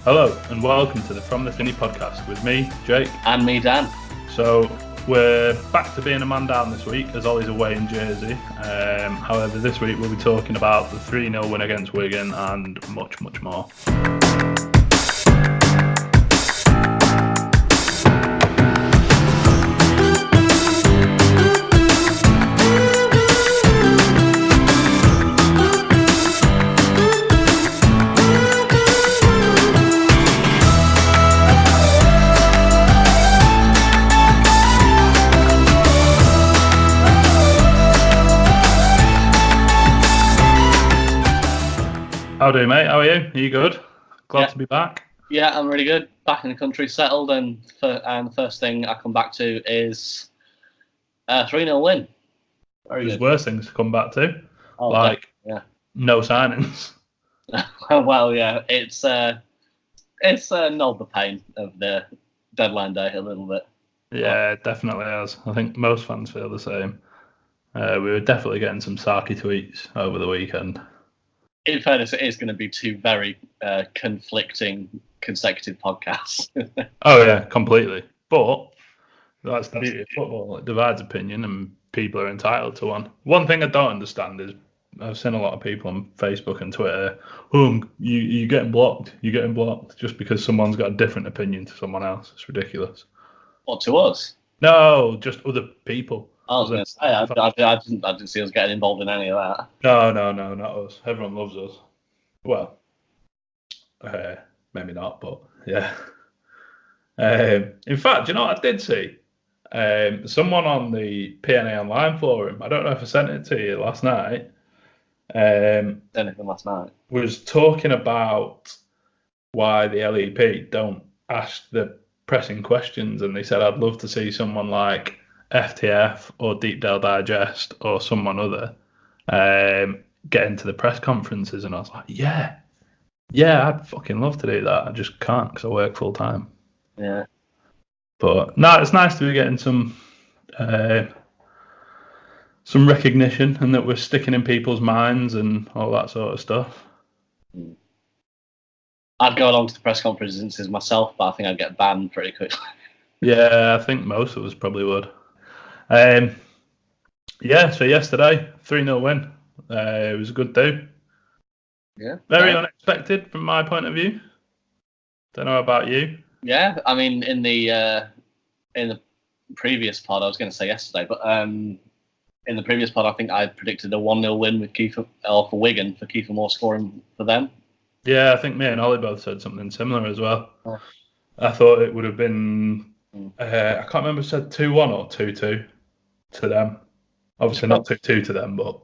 Hello and welcome to the From the Finney podcast with me, Jake. And me, Dan. So we're back to being a man down this week as Ollie's away in Jersey. However, this week we'll be talking about the 3-0 win against Wigan and much, much more. How do you, mate? How are you? Are you good? Glad to be back. Yeah, I'm really good. Back in the country, settled, and the first thing I come back to is a 3-0 win. There's worse things to come back to, no signings. Well, yeah, it's nulled the pain of the deadline day a little bit. Yeah, it definitely has. I think most fans feel the same. We were definitely getting some sarky tweets over the weekend. In fairness, it is going to be two very conflicting consecutive podcasts. Oh, yeah, completely. But that's the beauty of football. It divides opinion and people are entitled to one. One thing I don't understand is I've seen a lot of people on Facebook and Twitter, you're getting blocked. You're getting blocked just because someone's got a different opinion to someone else. It's ridiculous. What, to us? No, just other people. I was going to say, I didn't see us getting involved in any of that. No, not us. Everyone loves us. Well, maybe not, but yeah. In fact, you know what I did see? Someone on the PNA Online forum, I don't know if I sent it to you last night. Anything last night? Was talking about why the LEP don't ask the pressing questions, and they said, I'd love to see someone like FTF or Deep Dell Digest or someone other get into the press conferences. And I was like, yeah, I'd fucking love to do that. I just can't because I work full time. Yeah. But no, it's nice to be getting some recognition and that we're sticking in people's minds and all that sort of stuff. I'd go along to the press conferences myself, but I think I'd get banned pretty quickly. Yeah, I think most of us probably would. So yesterday, 3-0 win. It was a good do. Yeah. Very unexpected from my point of view. Don't know about you. Yeah, I mean, in the previous pod, I was going to say yesterday, but in the previous pod, I think I predicted a 1-0 win with for Wigan, for Kiefer Moore scoring for them. Yeah, I think me and Ollie both said something similar as well. Oh. I thought it would have been, I can't remember if I said 2-1 or 2-2 to them. Obviously not 2-2 to them, but...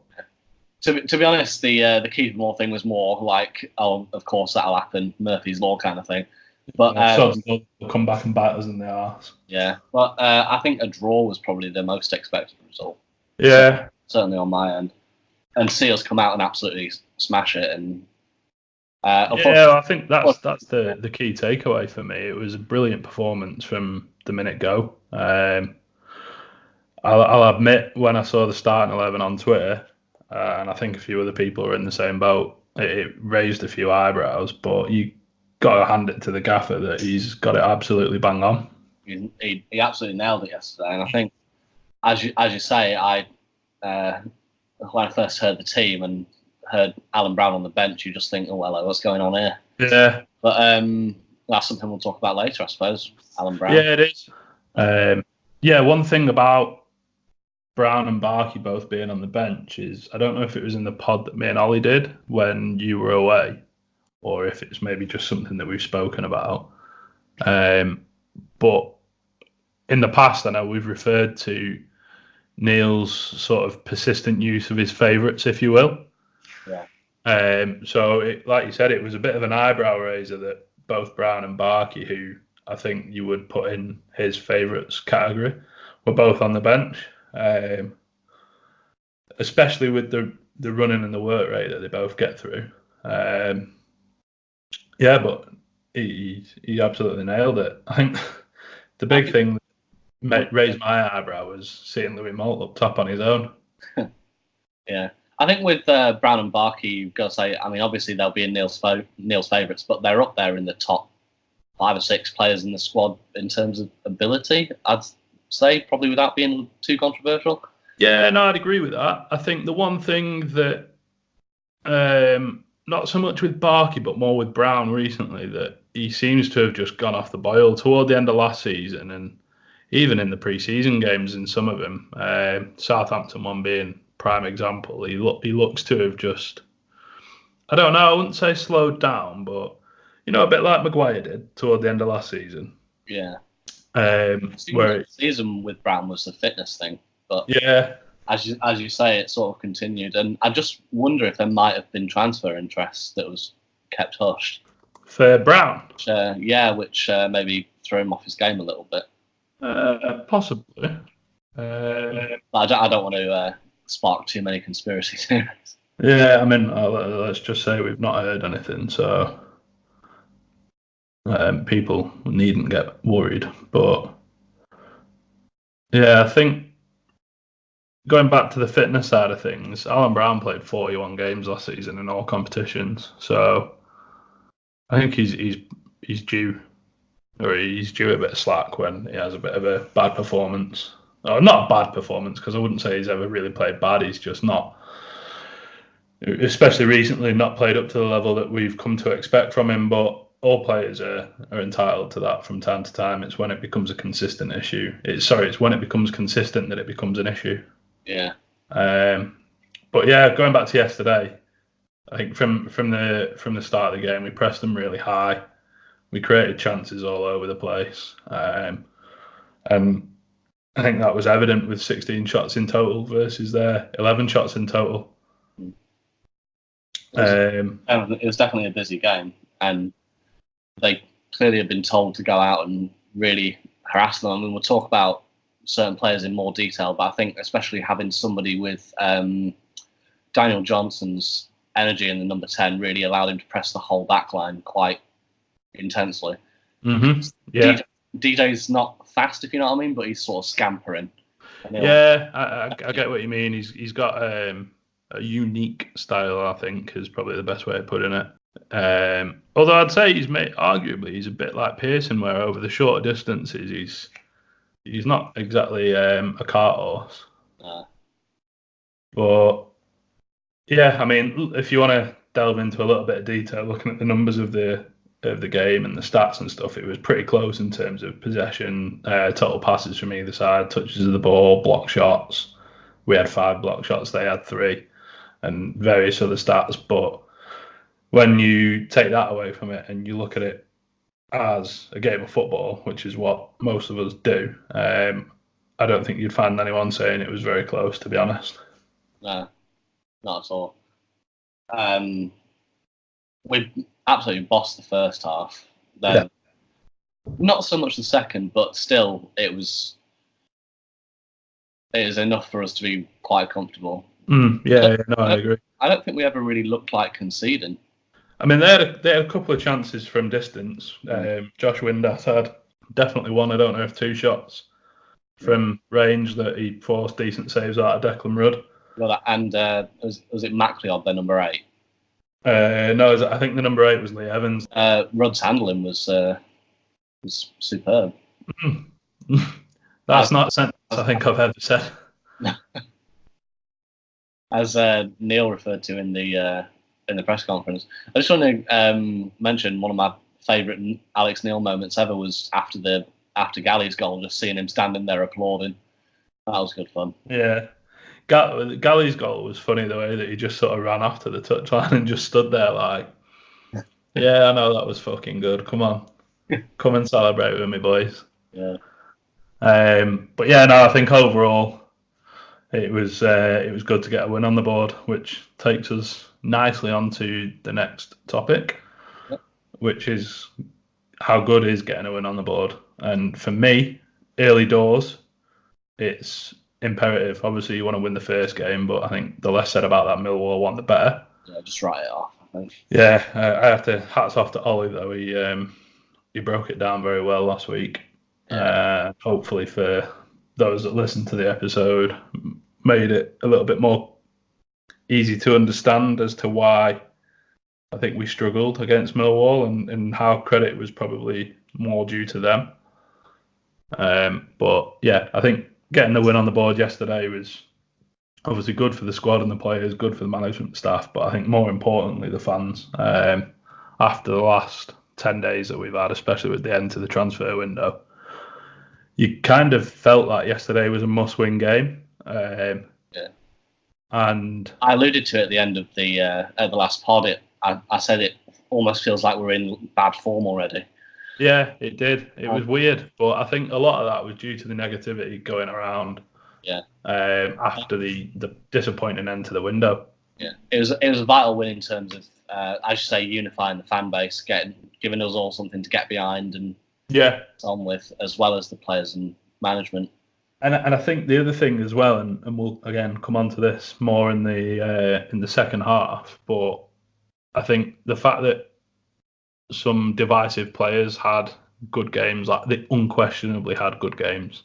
To be honest, the Kiefer Moore thing was more like, oh, of course that'll happen, Murphy's Law kind of thing. But they'll come back and bite us in the arse. Yeah, but I think a draw was probably the most expected result. Yeah. Certainly on my end. And see us come out and absolutely smash it. And I think that's the key takeaway for me. It was a brilliant performance from the minute go. I'll admit, when I saw the starting 11 on Twitter, and I think a few other people were in the same boat, it raised a few eyebrows, but you got to hand it to the gaffer that he's got it absolutely bang on. He absolutely nailed it yesterday, and I think, as you say, when I first heard the team and heard Alan Brown on the bench, you just think, oh, hello, what's going on here? Yeah. But that's something we'll talk about later, I suppose, Alan Brown. Yeah, it is. One thing about Brown and Barkey both being on the bench is, I don't know if it was in the pod that me and Ollie did when you were away, or if it's maybe just something that we've spoken about. But in the past, I know we've referred to Neil's sort of persistent use of his favourites, if you will. Yeah. So, like you said, it was a bit of an eyebrow raiser that both Brown and Barkey, who I think you would put in his favourites category, were both on the bench. Especially with the running and the work rate that they both get through. But he absolutely nailed it. I think the big thing that raised my eyebrow was seeing Louis Moult up top on his own. Yeah. I think with Brown and Barkey, you've got to say, I mean, obviously they'll be in Neil's favourites, but they're up there in the top 5 or 6 players in the squad in terms of ability, I'd say, probably without being too controversial. Yeah, no, I'd agree with that. I think the one thing that, not so much with Barkey, but more with Brown recently, that he seems to have just gone off the boil toward the end of last season, and even in the pre-season games in some of them, Southampton one being prime example, he looks to have just, I don't know, I wouldn't say slowed down, but, a bit like Maguire did toward the end of last season. Yeah. Where the season with Brown was the fitness thing, but yeah, as you say, it sort of continued, and I just wonder if there might have been transfer interest that was kept hushed for Brown. Which maybe threw him off his game a little bit. Possibly. But I don't want to spark too many conspiracy theories. Yeah, I mean, let's just say we've not heard anything, so people needn't get worried. But yeah, I think going back to the fitness side of things, Alan Brown played 41 games last season in all competitions, so I think he's due, or he's due a bit of slack when he has a bit of a bad performance. Or not a bad performance, because I wouldn't say he's ever really played bad. He's just not, especially recently, not played up to the level that we've come to expect from him. But all players are entitled to that from time to time. It's when it becomes a consistent issue. It's when it becomes consistent that it becomes an issue. Yeah. But yeah, going back to yesterday, I think from the start of the game, we pressed them really high. We created chances all over the place, and I think that was evident with 16 shots in total versus their 11 shots in total. It was definitely a busy game, and they clearly have been told to go out and really harass them. I mean, we'll talk about certain players in more detail, but I think especially having somebody with Daniel Johnson's energy in the number 10 really allowed him to press the whole back line quite intensely. Mm-hmm. Yeah. DJ's not fast, if you know what I mean, but he's sort of scampering. Yeah, I get what you mean. He's got a unique style, I think, is probably the best way of putting it. Although I'd say arguably he's a bit like Pearson, where over the shorter distances he's not exactly a cart horse. But yeah, I mean, if you want to delve into a little bit of detail, looking at the numbers of the game and the stats and stuff, it was pretty close in terms of possession, total passes from either side, touches of the ball, block shots. We had 5 block shots, they had 3, and various other stats. But when you take that away from it and you look at it as a game of football, which is what most of us do, I don't think you'd find anyone saying it was very close, to be honest. No, not at all. We absolutely bossed the first half. Then, not so much the second, but still, it is enough for us to be quite comfortable. I agree. I don't think we ever really looked like conceding. I mean, they had a couple of chances from distance. Josh Windass had definitely one, I don't know if 2 shots from range that he forced decent saves out of Declan Rudd. Well, and was it MacLeod, their number 8? No, I think the number 8 was Lee Evans. Rudd's handling was superb. That's not a sentence I think I've ever said. As Neil referred to in the press conference, I just want to mention one of my favourite Alex Neil moments ever was after Galley's goal, just seeing him standing there applauding. That was good fun. Yeah. Galley's goal was funny the way that he just sort of ran off to the touchline and just stood there like, yeah, I know that was fucking good. Come on. Come and celebrate with me, boys. Yeah. But yeah, no, I think overall it was good to get a win on the board, which takes us nicely onto the next topic, which is how good is getting a win on the board. And for me, early doors, it's imperative. Obviously, you want to win the first game, but I think the less said about that Millwall one, the better. Yeah, just write it off, I think. Yeah, I have to hats off to Ollie though. He broke it down very well last week. Yeah. Hopefully for those that listened to the episode, made it a little bit more easy to understand as to why I think we struggled against Millwall, and how credit was probably more due to them. But yeah, I think getting the win on the board yesterday was obviously good for the squad and the players, good for the management staff, but I think more importantly the fans. After the last 10 days that we've had, especially with the end to the transfer window, you kind of felt like yesterday was a must-win game. Yeah. And I alluded to it at the end of the last pod. I said it almost feels like we're in bad form already. Yeah, it did. It was weird, but I think a lot of that was due to the negativity going around. Yeah. After the disappointing end to the window. Yeah, it was a vital win in terms of, I should say, unifying the fan base, giving us all something to get behind and on with, as well as the players and management. And I think the other thing as well, and we'll again come on to this more in the second half, but I think the fact that some divisive players had good games, like they unquestionably had good games,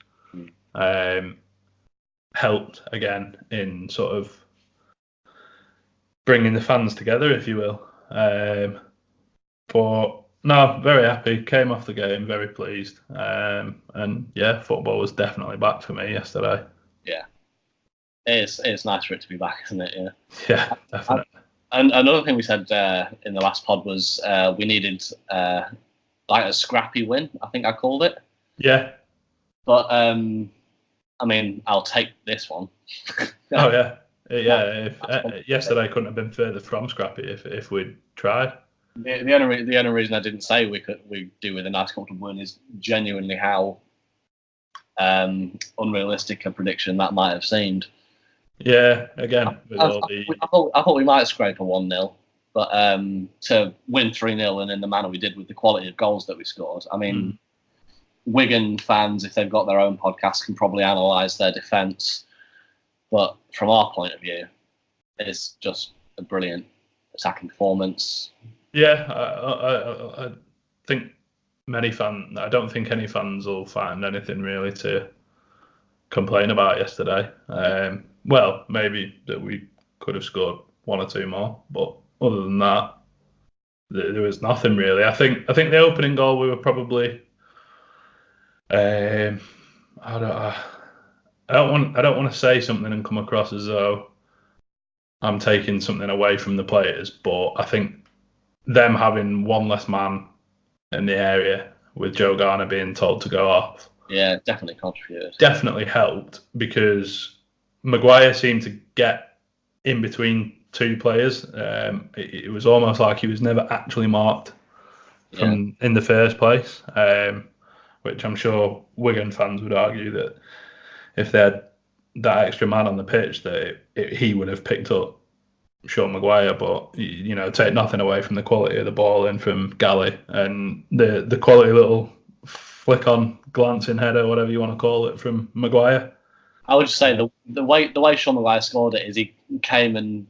helped again in sort of bringing the fans together, if you will. But no, very happy. Came off the game, very pleased. And yeah, football was definitely back for me yesterday. Yeah, it's nice for it to be back, isn't it? Yeah. Yeah, definitely. And another thing we said in the last pod was we needed like a scrappy win, I think I called it. Yeah. But I mean, I'll take this one. Oh yeah. Yeah, yesterday couldn't have been further from scrappy if we'd tried. The only reason I didn't say we do with a nice comfortable win is genuinely how unrealistic a prediction that might have seemed. Yeah, again, I thought we might scrape a 1-0, but to win 3-0 and in the manner we did with the quality of goals that we scored, I mean, Wigan fans, if they've got their own podcast, can probably analyse their defence. But from our point of view, it's just a brilliant attacking performance. Yeah, I think I don't think any fans will find anything really to complain about yesterday. Well, maybe that we could have scored one or two more, but other than that, there was nothing really. I think the opening goal we were probably. I don't want to say something and come across as though I'm taking something away from the players, but I think them having one less man in the area with Joe Garner being told to go off. Yeah, definitely contributed. Definitely helped because Maguire seemed to get in between two players. It was almost like he was never actually marked in the first place, which I'm sure Wigan fans would argue that if they had that extra man on the pitch, that he would have picked up Sean Maguire. But take nothing away from the quality of the ball in from Galley and the quality little flick on glancing header, whatever you want to call it, from Maguire. I would just say the way Sean Maguire scored it is he came and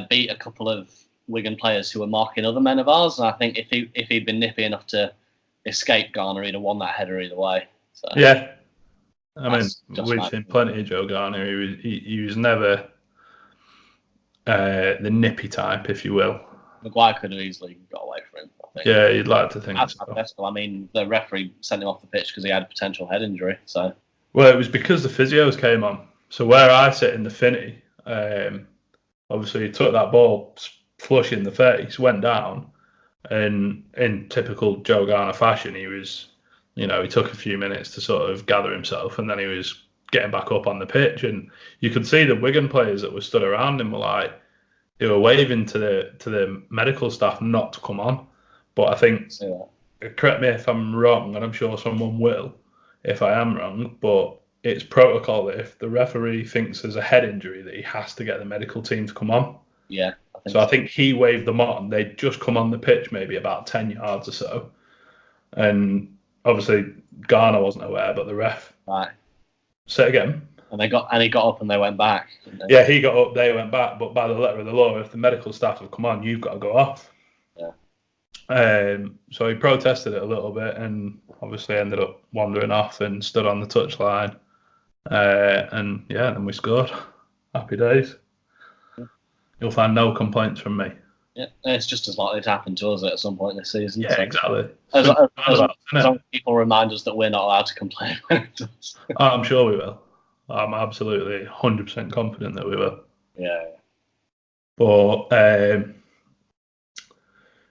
beat a couple of Wigan players who were marking other men of ours, and I think if he'd been nippy enough to escape Garner, he'd have won that header either way. So, yeah, I mean, we've seen plenty of Joe Garner. He was never the nippy type, if you will. Maguire could have easily got away from him, I think. Yeah, you'd like to think so. I mean, the referee sent him off the pitch because he had a potential head injury. So, well, it was because the physios came on. So where I sit in the Finney, obviously he took that ball flush in the face, went down, and in typical Joe Garner fashion, he was, he took a few minutes to sort of gather himself, and then he was getting back up on the pitch, and you could see the Wigan players that were stood around him were like, they were waving to the medical staff not to come on. But I think, correct me if I'm wrong, and I'm sure someone will if I am wrong, but it's protocol that if the referee thinks there's a head injury, that he has to get the medical team to come on. Yeah. I think he waved them on. They'd just come on the pitch maybe about 10 yards or so. And obviously Garner wasn't aware, but the ref. Right. Say it again. And he got up and they went back. Yeah, he got up, they went back, but by the letter of the law, if the medical staff have come on, you've got to go off. Yeah. So he protested it a little bit and obviously ended up wandering off and stood on the touchline. And yeah, then we scored. Happy days. You'll find no complaints from me. Yeah, it's just as likely to happen to us at some point this season. Yeah, exactly. As long as people remind us that we're not allowed to complain when it does. I'm sure we will. I'm absolutely 100% confident that we will. Yeah. But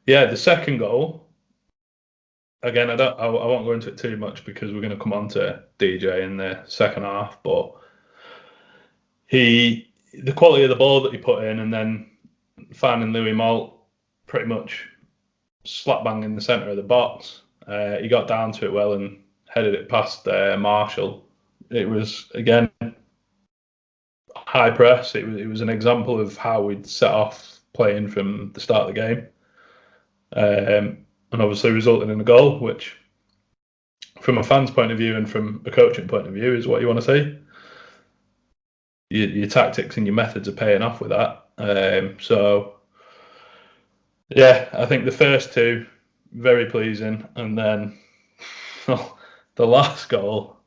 the second goal. Again, I won't go into it too much because we're going to come on to DJ in the second half. But the quality of the ball that he put in, and then finding Louis Malt pretty much slap bang in the centre of the box. He got down to it well and headed it past Marshall. It was, again, high press. It was an example of how we'd set off playing from the start of the game. And obviously resulted in a goal, which, from a fan's point of view and from a coaching point of view, is what you want to see. Your tactics and your methods are paying off with that. I think the first two, very pleasing. And then the last goal,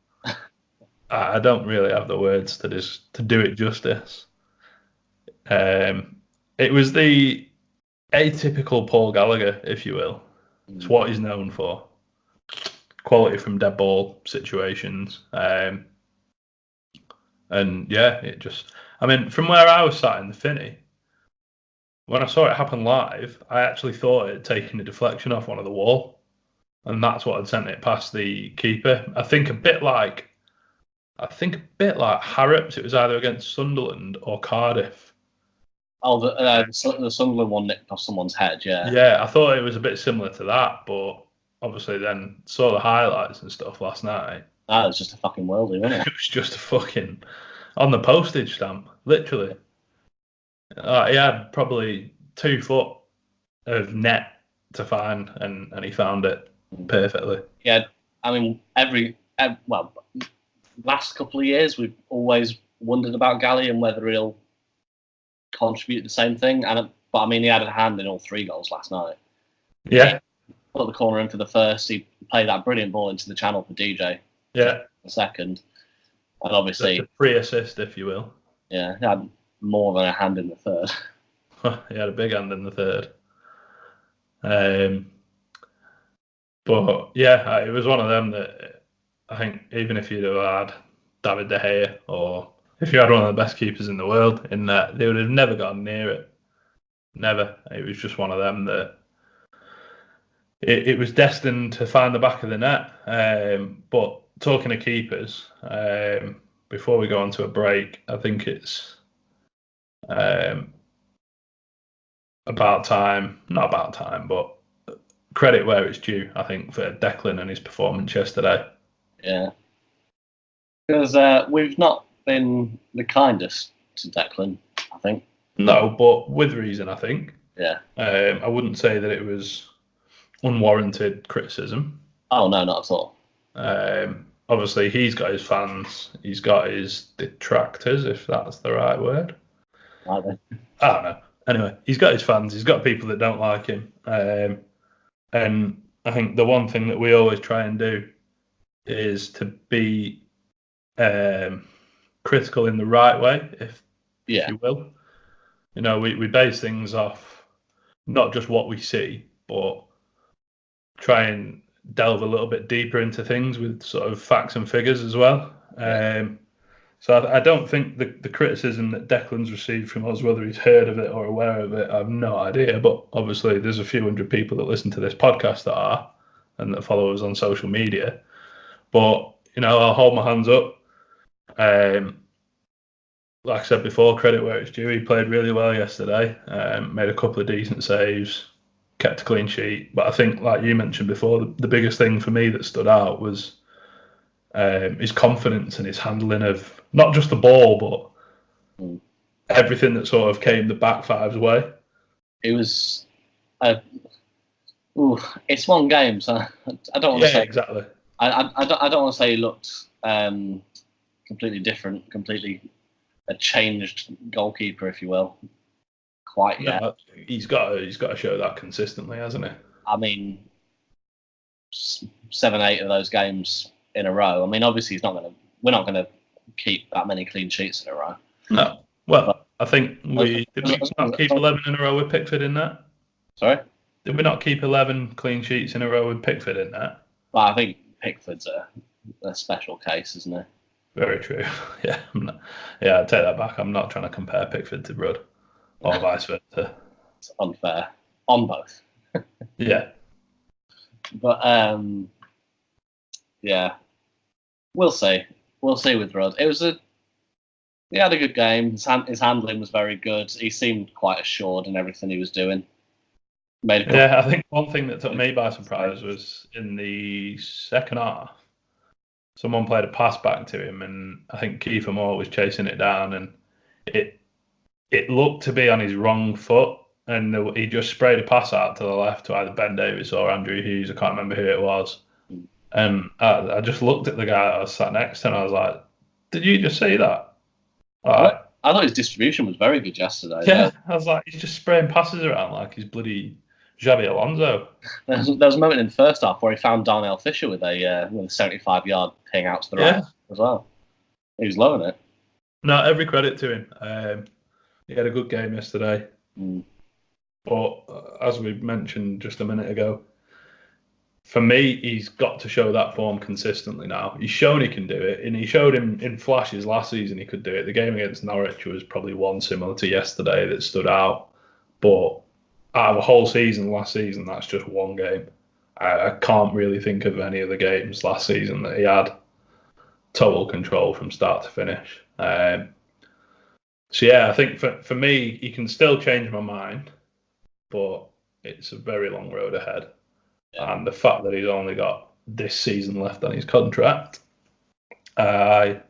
I don't really have the words to do it justice. It was the atypical Paul Gallagher, if you will. It's what he's known for. Quality from dead ball situations. It just... I mean, from where I was sat in the Finney, when I saw it happen live, I actually thought it had taken a deflection off one of the wall. And that's what had sent it past the keeper. I think a bit like Harrops. It was either against Sunderland or Cardiff. Oh, the Sunderland one nicked off someone's head, yeah. Yeah, I thought it was a bit similar to that, but obviously then saw the highlights and stuff last night. That was just a fucking worldie, wasn't it? It was just a fucking... on the postage stamp, literally. He had probably 2 foot of net to find, and he found it perfectly. Yeah, I mean, last couple of years we've always wondered about Gally and whether he'll contribute the same thing. But I mean, he had a hand in all 3 goals last night. Yeah. He put the corner in for the first. He played that brilliant ball into the channel for DJ. Yeah. The second, and obviously a free assist, if you will. Yeah, he had more than a hand in the third. He had a big hand in the third. But yeah, it was one of them that I think even if you'd have had David De Gea, or if you had one of the best keepers in the world in that, they would have never gotten near it. Never. It was just one of them that it was destined to find the back of the net. But talking to keepers, before we go on to a break, I think it's not about time, but credit where it's due, I think, for Declan and his performance yesterday. Yeah. Because we've not been the kindest to Declan, I think. No, but with reason, I think. Yeah. I wouldn't say that it was unwarranted criticism. Oh, no, not at all. Obviously, he's got his fans. He's got his detractors, if that's the right word. Are they? I don't know. Anyway, he's got his fans. He's got people that don't like him. And I think the one thing that we always try and do is to be critical in the right way, if you will. You know, we base things off not just what we see, but try and delve a little bit deeper into things with sort of facts and figures as well. So I don't think the criticism that Declan's received from us, whether he's heard of it or aware of it, I have no idea. But obviously there's a few hundred people that listen to this podcast that are, and that follow us on social media. But, you know, I'll hold my hands up. Like I said before, credit where it's due. He played really well yesterday, made a couple of decent saves, kept a clean sheet. But I think, like you mentioned before, the biggest thing for me that stood out was his confidence and his handling of not just the ball, but everything that sort of came the back five's way. It was... it's one game, so I don't want to say... exactly. I don't want to say he looked completely different, completely a changed goalkeeper, if you will. Quite yet. No, he's got to show that consistently, hasn't he? I mean, 7, 8 of those games in a row. I mean, obviously we're not going to keep that many clean sheets in a row. No. Well, I think did we not keep 11 in a row with Pickford in that? Sorry? Did we not keep 11 clean sheets in a row with Pickford in that? Well, I think Pickford's a special case, isn't it? Very true. Yeah, I take that back. I'm not trying to compare Pickford to Rudd or vice versa. It's unfair on both. Yeah. But yeah, we'll see. We'll see with Rudd. He had a good game. His handling was very good. He seemed quite assured in everything he was doing. I think one thing that took me by surprise was in the second half, someone played a pass back to him, and I think Kiefer Moore was chasing it down, and it looked to be on his wrong foot, and he just sprayed a pass out to the left to either Ben Davies or Andrew Hughes. I can't remember who it was. And I just looked at the guy I was sat next to, and I was like, "Did you just see that?" I thought his distribution was very good yesterday. Yeah, I was like, he's just spraying passes around like he's bloody Xabi Alonso. There was a moment in the first half where he found Darnell Fisher with a 75-yard ping out to the right as well. He was loving it. No, every credit to him. He had a good game yesterday. But as we mentioned just a minute ago, for me, he's got to show that form consistently now. He's shown he can do it, and he showed him in flashes last season he could do it. The game against Norwich was probably one similar to yesterday that stood out. But out of a whole season last season, that's just one game. I can't really think of any of the games last season that he had total control from start to finish. I think for me, he can still change my mind, but it's a very long road ahead. Yeah. And the fact that he's only got this season left on his contract, I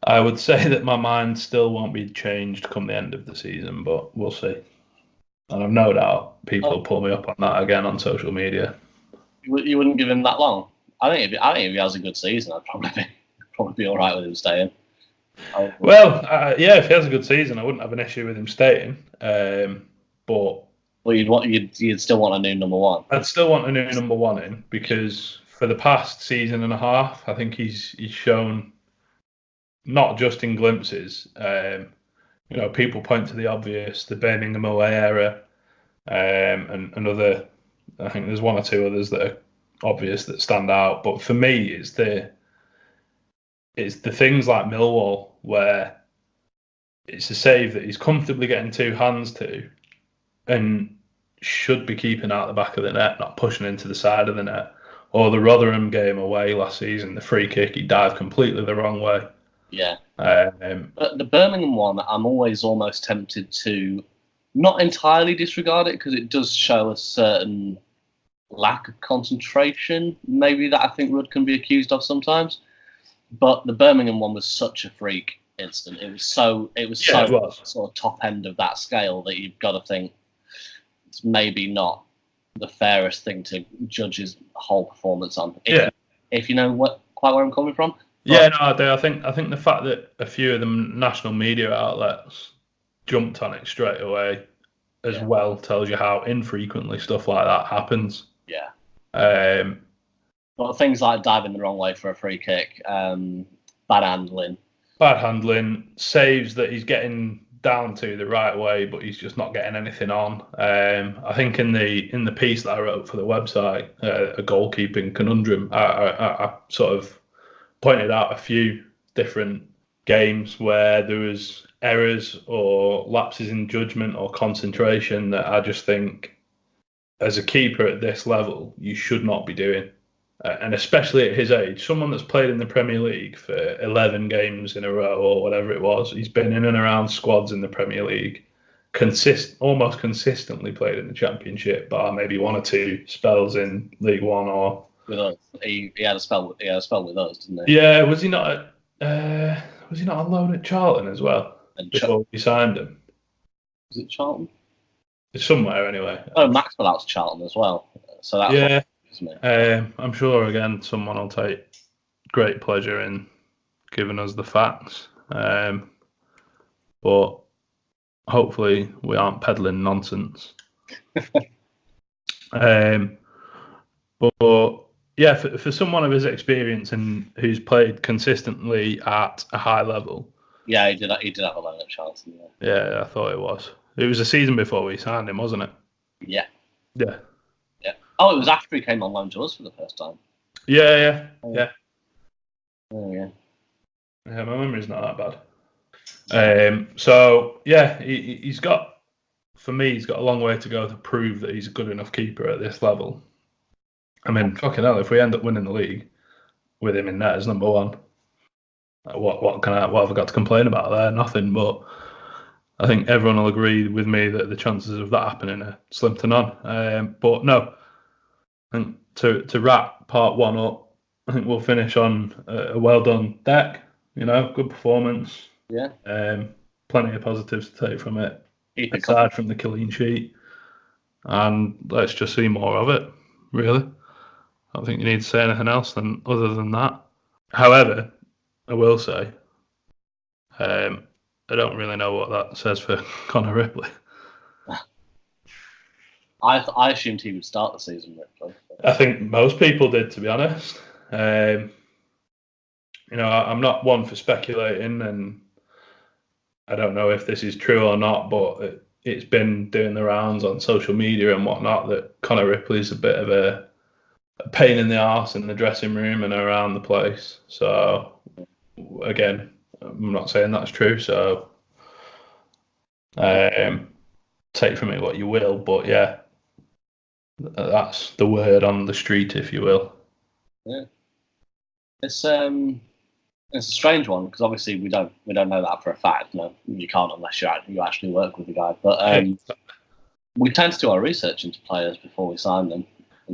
would say that my mind still won't be changed come the end of the season, but we'll see. And I've no doubt people will pull me up on that again on social media. You wouldn't give him that long? I think if he has a good season, I'd probably be all right with him staying. If he has a good season, I wouldn't have an issue with him staying. But you'd still want a new number one. I'd still want a new number one in, because for the past season and a half, I think he's shown, not just in glimpses. People point to the obvious, the Birmingham away error, and other. I think there's one or two others that are obvious that stand out. But for me, it's the things like Millwall, where it's a save that he's comfortably getting two hands to, and should be keeping out the back of the net, not pushing into the side of the net. Or the Rotherham game away last season, the free kick, he dived completely the wrong way. Yeah. But the Birmingham one, I'm always almost tempted to not entirely disregard it, because it does show a certain lack of concentration, maybe, that I think Rudd can be accused of sometimes. But the Birmingham one was such a freak instant. It was so sort of top end of that scale that you've got to think it's maybe not the fairest thing to judge his whole performance on. If you know quite where I'm coming from. Yeah, no, I do. I think the fact that a few of the national media outlets jumped on it straight away as well tells you how infrequently stuff like that happens. Yeah. But things like diving the wrong way for a free kick, bad handling, saves that he's getting down to the right way, but he's just not getting anything on. I think in the piece that I wrote for the website, a goalkeeping conundrum, I sort of pointed out a few different games where there was errors or lapses in judgment or concentration that I just think, as a keeper at this level, you should not be doing. And especially at his age, someone that's played in the Premier League for 11 games in a row or whatever it was, he's been in and around squads in the Premier League, almost consistently played in the Championship, bar maybe one or two spells in League One or. With us, he had a spell. He had a spell with us, didn't he? Yeah, was he not on loan at Charlton as well before we signed him? Was it Charlton? It's somewhere anyway. Oh, Maxwell out to Charlton as well. So that's I'm sure again someone will take great pleasure in giving us the facts, but hopefully we aren't peddling nonsense. But yeah, for someone of his experience and who's played consistently at a high level, Yeah, he did. He did have a loan at Charlton. Yeah, I thought it was. It was a season before we signed him, wasn't it? Yeah. Yeah. Yeah. Oh, it was after he came on loan to us for the first time. Yeah. Oh, yeah. Yeah, my memory's not that bad. So yeah, he's got. For me, he's got a long way to go to prove that he's a good enough keeper at this level. I mean, fucking hell, if we end up winning the league with him in net as number one, what have I got to complain about there? Nothing. But I think everyone will agree with me that the chances of that happening are slim to none. But no, I think to wrap part one up, I think we'll finish on a well done deck. Good performance. Yeah. Plenty of positives to take from it. Aside from the clean sheet, and let's just see more of it. Really, I don't think you need to say anything else other than that. However, I will say, I don't really know what that says for Connor Ripley. I assumed he would start the season, Ripley. I think most people did, to be honest. I'm not one for speculating, and I don't know if this is true or not, but it's been doing the rounds on social media and whatnot that Connor Ripley's a bit of a pain in the arse in the dressing room and around the place. So, again, I'm not saying that's true. So, take from it what you will. But yeah, that's the word on the street, if you will. Yeah, it's a strange one because obviously we don't know that for a fact. No, you can't unless you actually work with the guy. But we tend to do our research into players before we sign them.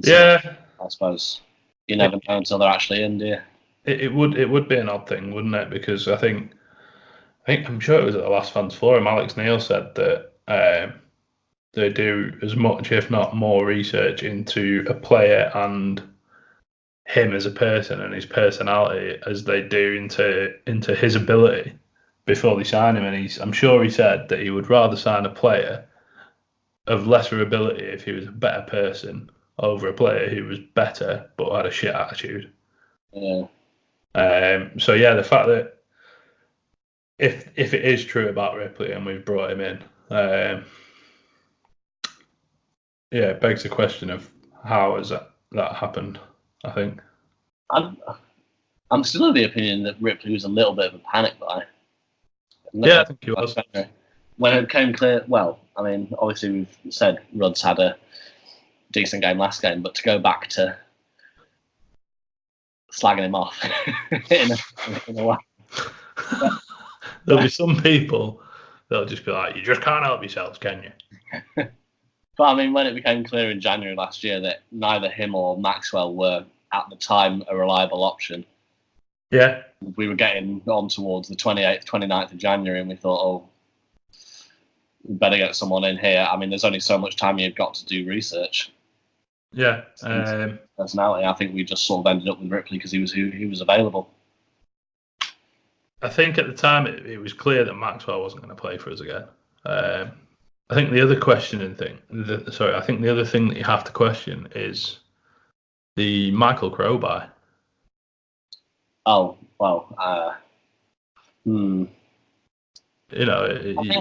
So, I suppose you never know until they're actually in, do you? It would be an odd thing, wouldn't it? Because I'm sure it was at the last fans forum. Alex Neil said that they do as much, if not more, research into a player and him as a person and his personality as they do into his ability before they sign him. And I'm sure he said that he would rather sign a player of lesser ability if he was a better person over a player who was better but had a shit attitude. Yeah. So yeah, the fact that if it is true about Ripley and we've brought him in, it begs the question of how has that happened. I think I'm still of the opinion that Ripley was a little bit of a panic buy. Yeah, I think he was. When it became clear, well, I mean, obviously we've said Rudd's had a decent game last game, but to go back to slagging him off in a way. There'll be some people that'll just be like, you just can't help yourselves, can you? But I mean, when it became clear in January last year that neither him or Maxwell were at the time a reliable option, yeah, we were getting on towards the 28th, 29th of January, and we thought, oh, we better get someone in here. I mean, there's only so much time you've got to do research. Yeah. Personality, I think we just sort of ended up with Ripley because he was available. I think at the time it was clear that Maxwell wasn't going to play for us again. I think the other I think the other thing that you have to question is the Michael Crowe buy. Oh, well,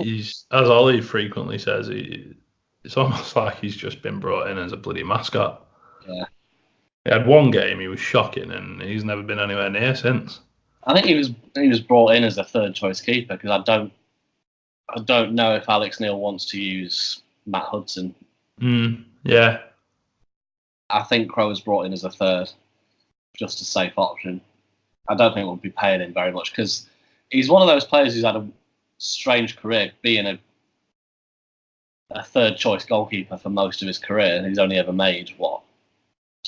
he's, as Ollie frequently says, it's almost like he's just been brought in as a bloody mascot. Yeah. He had one game, he was shocking, and he's never been anywhere near since. I think he was brought in as a third choice keeper because I don't know if Alex Neil wants to use Matt Hudson. Yeah. I think Crowe was brought in as a third, just a safe option. I don't think we'll be paying him very much because he's one of those players who's had a strange career, being a third choice goalkeeper for most of his career. He's only ever made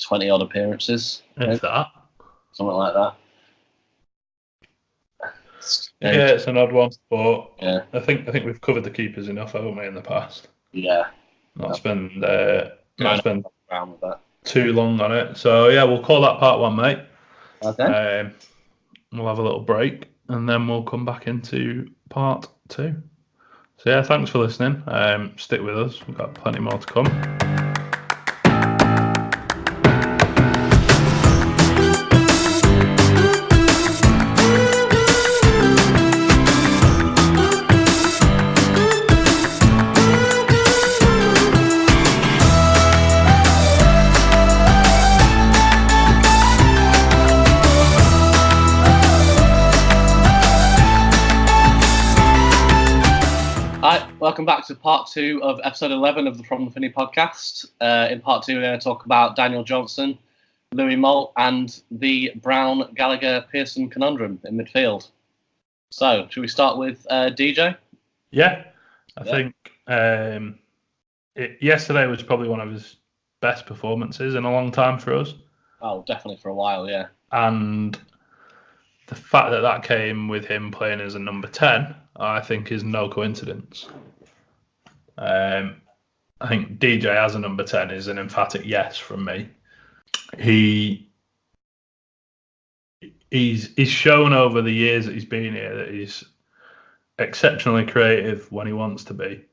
20 odd appearances. If that, something like that. Yeah, it's an odd one, but yeah. I think we've covered the keepers enough, haven't we, in the past? Yeah. Not spend around with that too long on it. So yeah, we'll call that part one, mate. Okay. We'll have a little break and then we'll come back into part two. So yeah, thanks for listening. Stick with us. We've got plenty more to come. welcome back to part 2 of episode 11 of the From the Finney podcast. In part 2, we're going to talk about Daniel Johnson, Louis Moult, and the Brown Gallagher Pearson conundrum in midfield. So, should we start with DJ? Yeah, I think yesterday was probably one of his best performances in a long time for us. Oh, definitely for a while, yeah. And the fact that that came with him playing as a number 10, I think, is no coincidence. I think DJ as a number 10 is an emphatic yes from me. He's shown over the years that he's been here that he's exceptionally creative when he wants to be.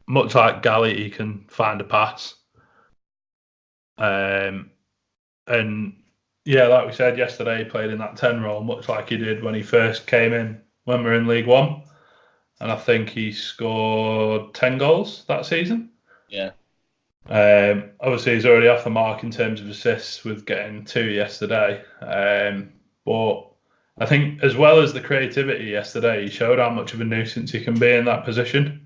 Much like Gally, he can find a pass. And yeah, like we said yesterday, he played in that 10 role, much like he did when he first came in when we were in League One. And I think he scored 10 goals that season. Yeah. Obviously, he's already off the mark in terms of assists with getting 2 yesterday. But I think as well as the creativity yesterday, he showed how much of a nuisance he can be in that position.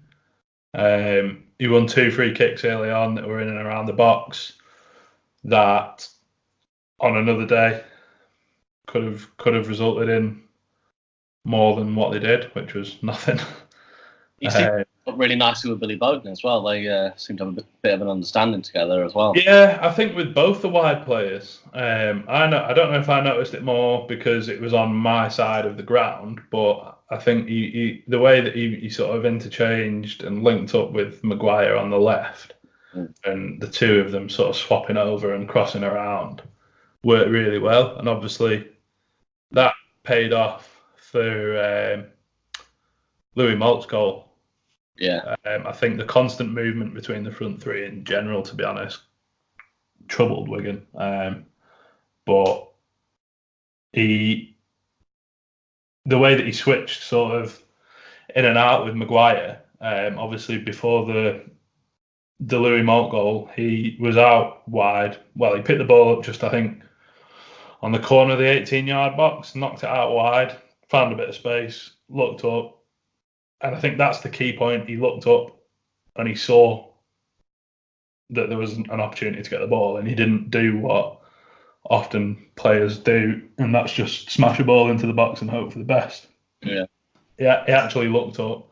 He won 2 free kicks early on that were in and around the box that on another day could have resulted in more than what they did, which was nothing. He seemed really nicely with Billy Bowden as well. They seem to have a bit of an understanding together as well. Yeah, I think with both the wide players, I don't know if I noticed it more because it was on my side of the ground, but I think the way that he sort of interchanged and linked up with Maguire on the left, and the two of them sort of swapping over and crossing around worked really well. And obviously that paid off for Louis Moult's goal. Yeah. I think the constant movement between the front three in general, to be honest, troubled Wigan. But the way that he switched sort of in and out with Maguire, obviously before the Louis Moult goal, he was out wide. Well, he picked the ball up just, I think, on the corner of the 18-yard box, knocked it out wide, found a bit of space, looked up. And I think that's the key point. He looked up and he saw that there was an opportunity to get the ball, and he didn't do what often players do, and that's just smash a ball into the box and hope for the best. Yeah. Yeah, he actually looked up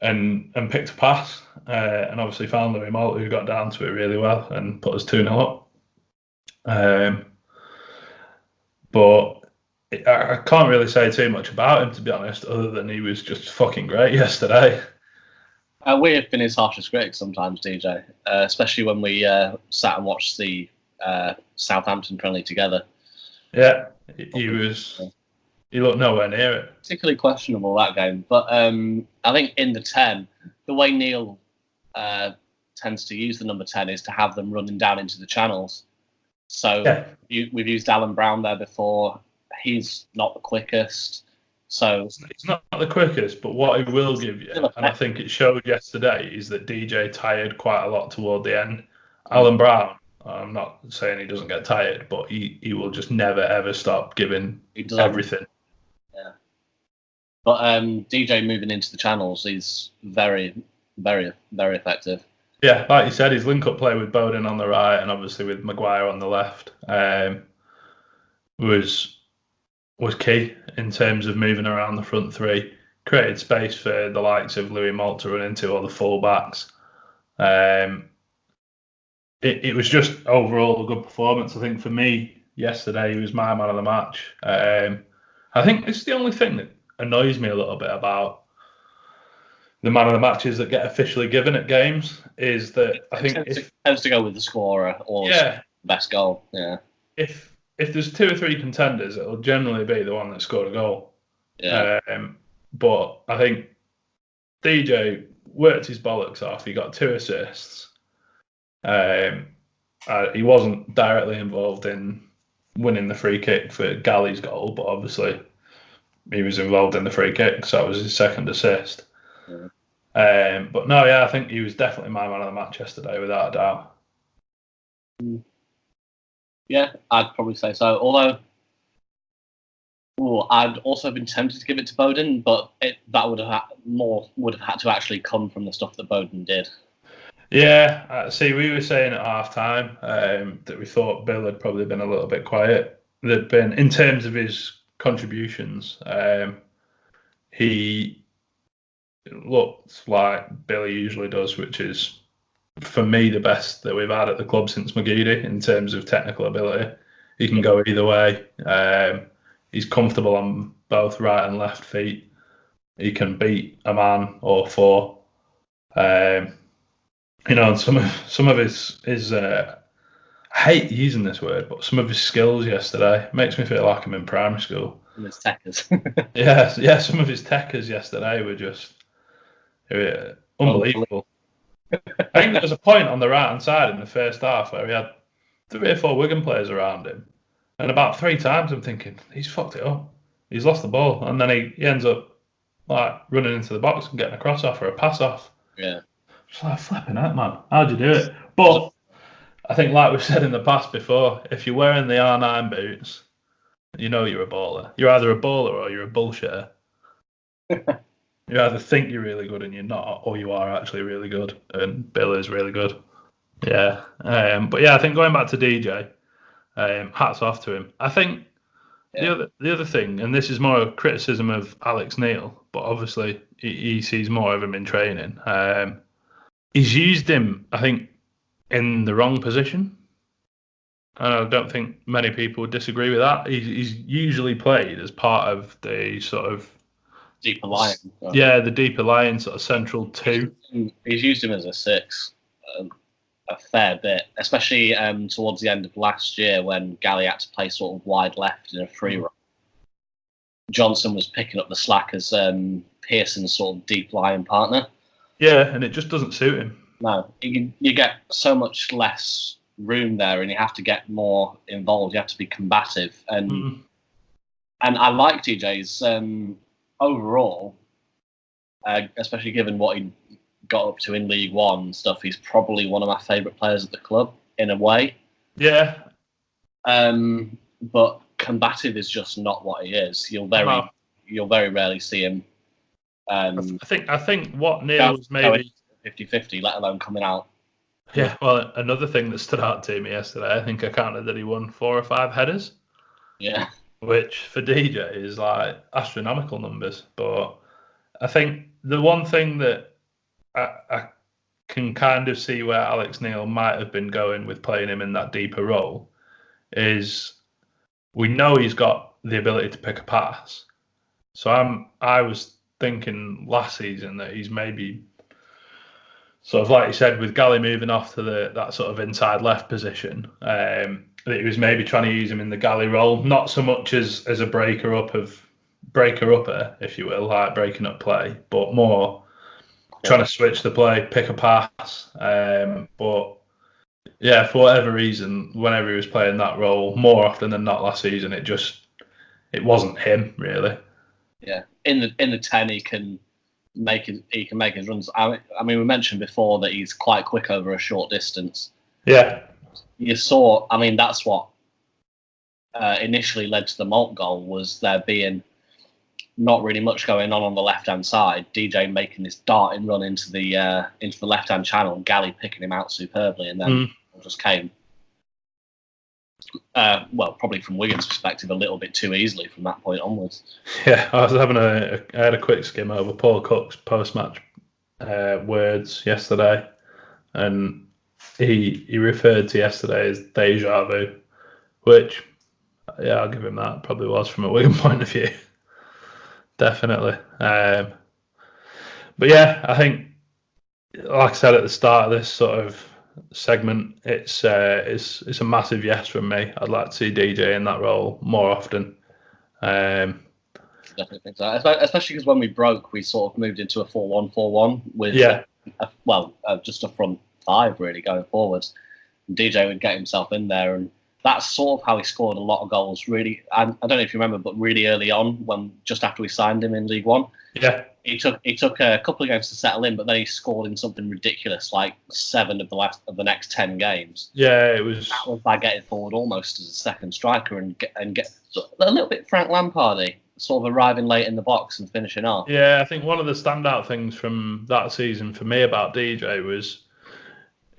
and picked a pass, and obviously found Louis Moult, who got down to it really well and put us 2-0 up. But I can't really say too much about him, to be honest, other than he was just fucking great yesterday. We have been his harshest critics sometimes, DJ, especially when we sat and watched the Southampton friendly together. Yeah, he looked nowhere near it. Particularly questionable that game, but I think in the 10, the way Neil tends to use the number 10 is to have them running down into the channels. So yeah. We've used Alan Brown there before. He's not the quickest. So it's not the quickest, but what he will give you, and I think it showed yesterday, is that DJ tired quite a lot toward the end. Alan Brown, I'm not saying he doesn't get tired, but he will just never ever stop giving everything. Yeah. But DJ moving into the channels is very, very, very effective. Yeah, like you said, his link-up play with Bowden on the right and obviously with Maguire on the left was key in terms of moving around the front three, created space for the likes of Louis Moult to run into, or the full-backs. It was just overall a good performance. I think for me, yesterday, he was my man of the match. I think it's the only thing that annoys me a little bit about the man of the matches that get officially given at games is that I think it tends to go with the scorer or best goal. Yeah. If there's 2 or 3 contenders, it'll generally be the one that scored a goal. Yeah. But I think DJ worked his bollocks off. He got 2 assists. He wasn't directly involved in winning the free kick for Gally's goal, but obviously he was involved in the free kick, so that was his second assist. Yeah. But no, yeah, I think he was definitely my man of the match yesterday, without a doubt. Yeah, I'd probably say so. Although I'd also been tempted to give it to Bowden, but that would have had to actually come from the stuff that Bowden did. Yeah, see, we were saying at half time that we thought Bill had probably been a little bit quiet. There'd been, in terms of his contributions, he looked like Billy usually does, which is, for me, the best that we've had at the club since McGeady in terms of technical ability. He can go either way. He's comfortable on both right and left feet. He can beat a man or four. And some of his I hate using this word, but some of his skills yesterday makes me feel like I'm in primary school. And his techers. yeah, some of his techers yesterday were just unbelievable. I think there was a point on the right hand side in the first half where he had 3 or 4 Wigan players around him, and about 3 times I'm thinking he's fucked it up. He's lost the ball, and then he ends up like running into the box and getting a cross off or a pass off. Yeah. It's like, flipping out, man. How'd you do it? But I think, like we've said in the past before, if you're wearing the R9 boots, you know you're a baller. You're either a baller or you're a bullshitter. You either think you're really good and you're not, or you are actually really good. And Bill is really good. Yeah. But yeah, I think going back to DJ, hats off to him. I think the other thing, and this is more a criticism of Alex Neil, but obviously he sees more of him in training. He's used him, I think, in the wrong position. And I don't think many people would disagree with that. He's usually played as part of the sort of deeper line. Yeah, the deeper line, sort of central 2. He's used him as a 6 a fair bit, especially towards the end of last year when Gally had to play sort of wide left in a free run. Johnson was picking up the slack as Pearson's sort of deep line partner. Yeah, and it just doesn't suit him. No, you get so much less room there, and you have to get more involved. You have to be combative, and I like DJ's overall, especially given what he got up to in League One and stuff. He's probably one of my favourite players at the club in a way. Yeah. But combative is just not what he is. You'll very rarely see him. I think what Neil was maybe 50-50, let alone coming out. Yeah, well, another thing that stood out to me yesterday, I think I counted that he won 4 or 5 headers. Yeah. Which for DJ is like astronomical numbers. But I think the one thing that I can kind of see where Alex Neil might have been going with playing him in that deeper role is we know he's got the ability to pick a pass. So I was thinking last season that he's maybe sort of like you said with Gally moving off to that sort of inside left position, that he was maybe trying to use him in the Gally role, not so much as a breaker upper, if you will, like breaking up play, but more trying to switch the play, pick a pass. But yeah, for whatever reason, whenever he was playing that role, more often than not last season, it wasn't him really. Yeah, in the 10 he can make his runs. I mean, we mentioned before that he's quite quick over a short distance. Yeah. You saw, I mean, that's what initially led to the Malt goal, was there being not really much going on the left-hand side. DJ making this darting run into the left-hand channel, and Gally picking him out superbly, and then it just came. Well, probably from Wigan's perspective, a little bit too easily from that point onwards. Yeah, I had a quick skim over Paul Cook's post-match words yesterday, and he referred to yesterday as deja vu, which, yeah, I'll give him that. Probably was from a Wigan point of view, definitely. But yeah, I think, like I said at the start of this sort of segment, it's a massive yes from me. I'd like to see DJ in that role more often. Definitely think so. Especially because when we broke, we sort of moved into a 4-1-4-1 with just a front 5 really going forwards. And DJ would get himself in there, and that's sort of how he scored a lot of goals. Really, I don't know if you remember, but really early on, when just after we signed him in League One, Yeah, he took a couple of games to settle in, but then he scored in something ridiculous, like 7 of the next 10 games. yeah, it was. That was by getting forward almost as a second striker and get a little bit Frank Lampardy, sort of arriving late in the box and finishing off. Yeah, I think one of the standout things from that season for me about DJ was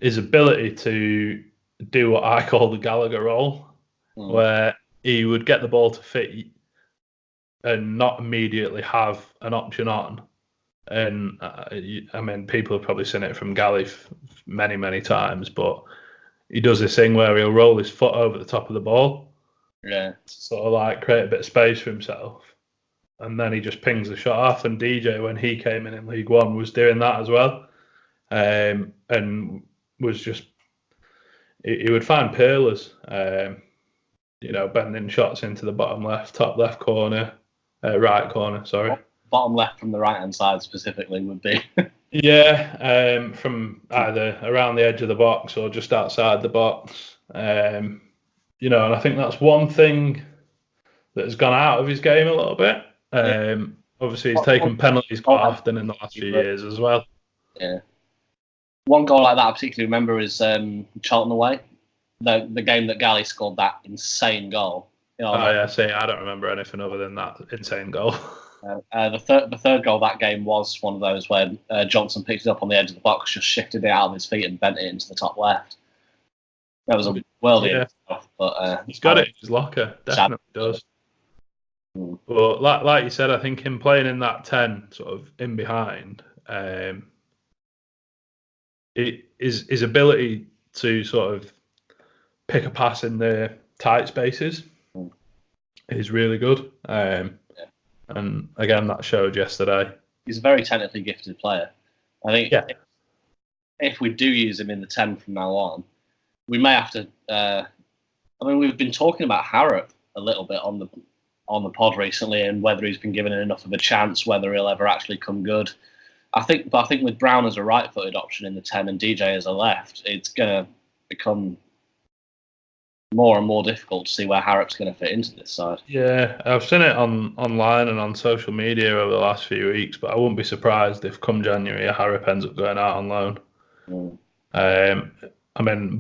his ability to do what I call the Gallagher role, where he would get the ball to feet and not immediately have an option on. And I mean, people have probably seen it from Gally many, many times, but he does this thing where he'll roll his foot over the top of the ball, sort of like create a bit of space for himself, and then he just pings the shot off. And DJ, when he came in League One, was doing that as well, and was just he would find pearlers, bending shots into the bottom left, top left corner, right corner. Sorry, bottom left from the right hand side specifically would be. Yeah, from either around the edge of the box or just outside the box. And I think that's one thing that has gone out of his game a little bit. Obviously, he's taken penalties quite often in the last few years as well. Yeah. One goal like that I particularly remember is Charlton away. The game that Gally scored that insane goal. I don't remember anything other than that insane goal. The third goal that game was one of those where Johnson picked it up on the edge of the box, just shifted it out of his feet and bent it into the top left. That was a worldie stuff, but he's got it in his locker, definitely does. But like you said, I think him playing in that 10, sort of in behind, his ability to sort of pick a pass in the tight spaces is really good. And again, that showed yesterday. He's a very technically gifted player. I think if we do use him in the 10 from now on, we may have to. We've been talking about Harrop a little bit on the pod recently, and whether he's been given enough of a chance, whether he'll ever actually come good. I think with Brown as a right-footed option in the 10 and DJ as a left, it's going to become more and more difficult to see where Harrop's going to fit into this side. Yeah, I've seen it online and on social media over the last few weeks, but I wouldn't be surprised if come January Harrop ends up going out on loan.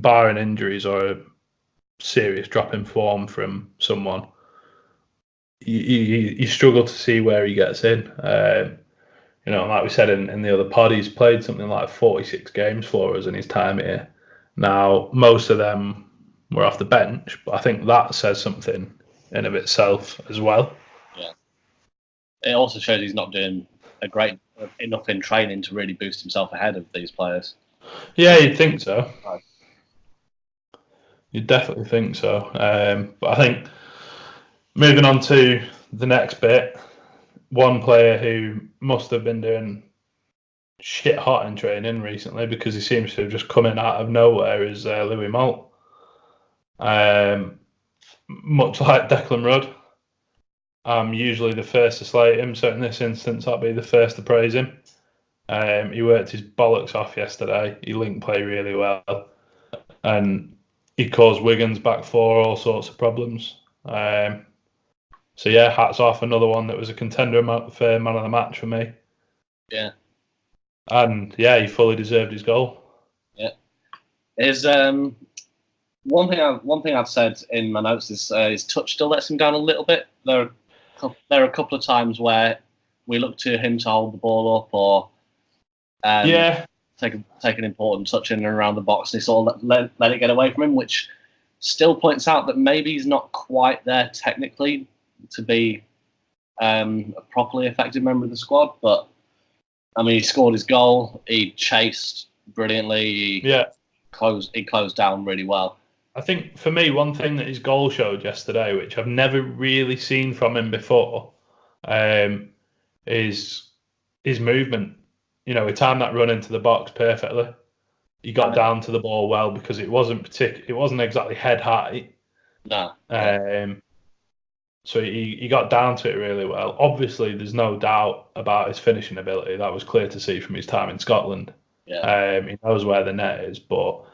Barring injuries or a serious drop in form from someone, you struggle to see where he gets in. Like we said in the other pod, he's played something like 46 games for us in his time here. Now, most of them were off the bench, but I think that says something in of itself as well. Yeah. It also shows he's not doing enough in training to really boost himself ahead of these players. Yeah, you'd think so. Right. You'd definitely think so. But I think moving on to the next bit, one player who must have been doing shit hot in training recently because he seems to have just come in out of nowhere is Louis Moult. Much like Declan Rudd, I'm usually the first to slate him, so in this instance I'll be the first to praise him. He worked his bollocks off yesterday. He linked play really well, and he caused Wigan's back four all sorts of problems. So yeah, hats off, another one that was a contender for man of the match for me. Yeah. And yeah, he fully deserved his goal. Yeah. Is one thing I've said in my notes is his touch still lets him down a little bit. There are a couple of times where we look to him to hold the ball up or take an important touch in and around the box, and he sort of let it get away from him, which still points out that maybe he's not quite there technically to be a properly effective member of the squad. But I mean, he scored his goal. He chased brilliantly. He closed down really well. I think for me, one thing that his goal showed yesterday, which I've never really seen from him before, is his movement. He timed that run into the box perfectly. He got down to the ball well because it wasn't exactly head high. No. So he got down to it really well. Obviously, there's no doubt about his finishing ability. That was clear to see from his time in Scotland. Yeah. He knows where the net is, but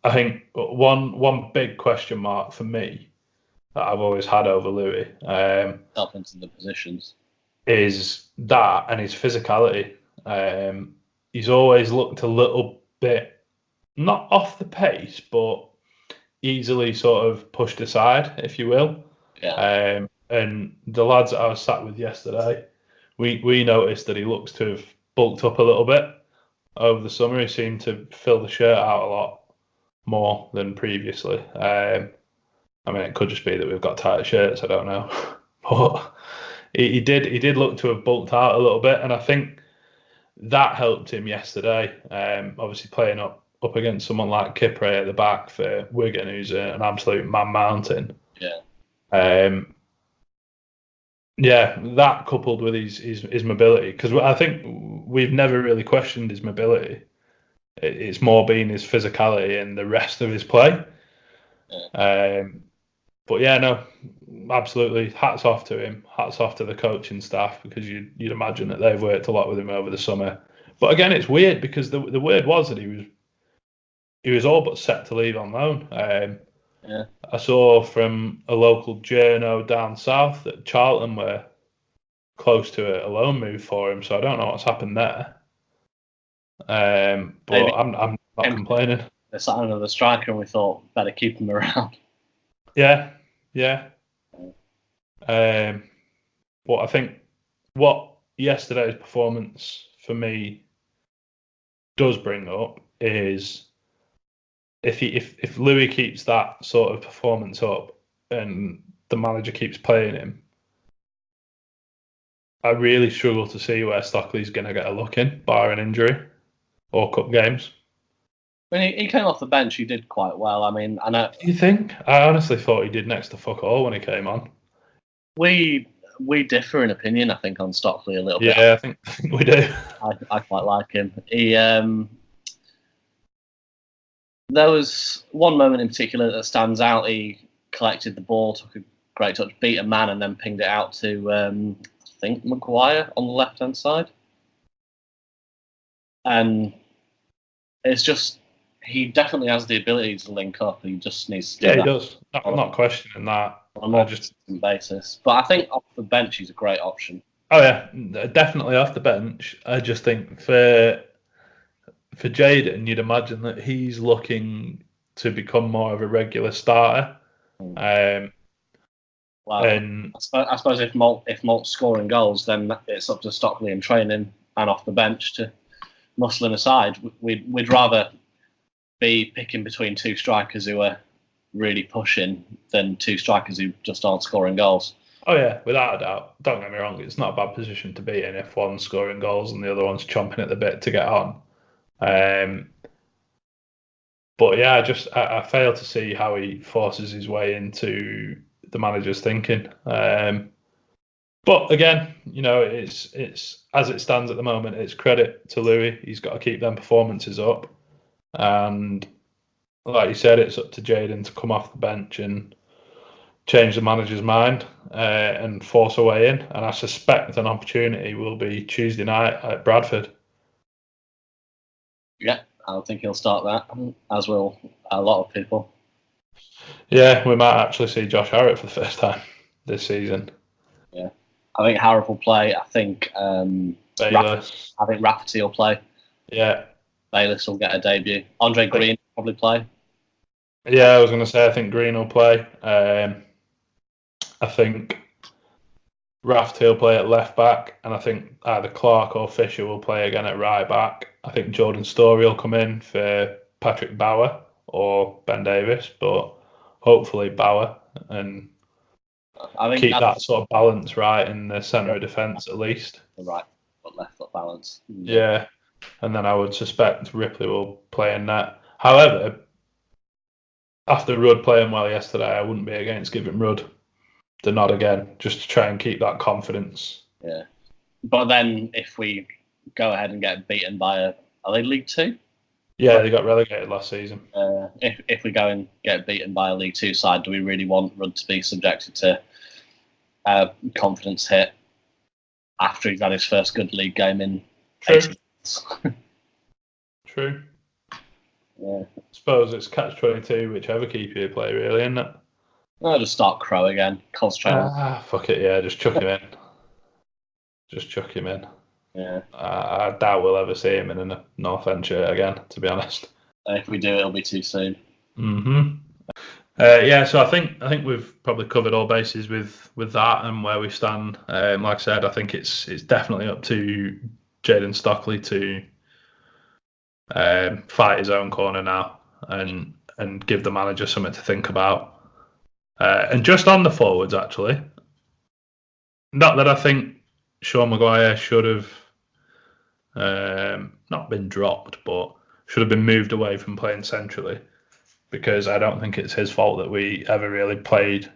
I think one big question mark for me that I've always had over Louis Up into the positions. is that and his physicality. He's always looked a little bit not off the pace, but easily sort of pushed aside, if you will. Yeah. And the lads that I was sat with yesterday, we noticed that he looks to have bulked up a little bit over the summer. He seemed to fill the shirt out a lot more than previously. I mean, it could just be that we've got tighter shirts. I don't know, but he did look to have bulked out a little bit, and I think that helped him yesterday. Obviously playing up against someone like Kipre at the back for Wigan, who's an absolute man mountain. Yeah. Yeah, that coupled with his mobility, because I think we've never really questioned his mobility. It's more been his physicality and the rest of his play. Yeah. But yeah, no, absolutely. Hats off to him. Hats off to the coaching staff, because you'd imagine that they've worked a lot with him over the summer. But again, it's weird because the word was that he was all but set to leave on loan. Yeah. I saw from a local journo down south that Charlton were close to a loan move for him, so I don't know what's happened there. But Maybe I'm not complaining. They signed another striker, and we thought better keep him around. Yeah. But I think what yesterday's performance for me does bring up is if Louis keeps that sort of performance up and the manager keeps playing him, I really struggle to see where Stockley's going to get a look in, bar an injury or cup games. When he came off the bench, he did quite well. I mean, I know. Do you think? I honestly thought he did next to fuck all when he came on. We differ in opinion, I think, on Stockley a little bit. Yeah, I think we do. I quite like him. There was one moment in particular that stands out. He collected the ball, took a great touch, beat a man, and then pinged it out to I think Maguire on the left-hand side. And it's just, he definitely has the ability to link up. He just needs to do Yeah, that. he does. I'm not questioning that. On a more consistent basis. But I think off the bench, he's a great option. Oh yeah, definitely off the bench. I just think for Jayden, you'd imagine that he's looking to become more of a regular starter. Well, and I suppose if Malt's scoring goals, then it's up to Stockley in training and off the bench to muscle him aside. We'd rather be picking between two strikers who are really pushing than two strikers who just aren't scoring goals. Oh yeah, without a doubt. Don't get me wrong, it's not a bad position to be in if one's scoring goals and the other one's chomping at the bit to get on. But yeah, I fail to see how he forces his way into the manager's thinking. But again, it's as it stands at the moment, it's credit to Louis. He's got to keep them performances up. And like you said, it's up to Jayden to come off the bench and change the manager's mind and force a way in. And I suspect an opportunity will be Tuesday night at Bradford. Yeah, I think he'll start that, as will a lot of people. Yeah, we might actually see Josh Harrott for the first time this season. Yeah, I think Harrott will play. I think Bayliss. I think Rafferty will play. Yeah. Bayliss will get a debut. Andre Green will probably play. Yeah, I was going to say I think Green will play. I think Rafferty will play at left back, and I think either Clark or Fisher will play again at right back. I think Jordan Storey will come in for Patrick Bauer or Ben Davis, but hopefully Bauer, and I think keep that sort of balance right in the centre of defence at least. The right foot, left foot balance. Yeah, and then I would suspect Ripley will play in that. However, after Rudd playing well yesterday, I wouldn't be against giving Rudd the nod again, just to try and keep that confidence. Yeah, but then if we go ahead and get beaten by are they League Two? Yeah, they got relegated last season. If we go and get beaten by a League Two side, do we really want Rudd to be subjected to a confidence hit after he's had his first good league game in 18 months? True. Yeah. suppose it's catch-22, whichever keeper you play, really, isn't it? I'll just start Crow again. Concentrate on. Fuck it, yeah, just chuck him in. Just chuck him in. Yeah. I doubt we'll ever see him in a North End shirt again, to be honest. And if we do, it'll be too soon. Yeah, so I think we've probably covered all bases with that and where we stand. Like I said, I think it's definitely up to Jayden Stockley to fight his own corner now and give the manager something to think about. And just on the forwards, actually, not that I think Sean Maguire should have not been dropped, but should have been moved away from playing centrally, because I don't think it's his fault that we ever really played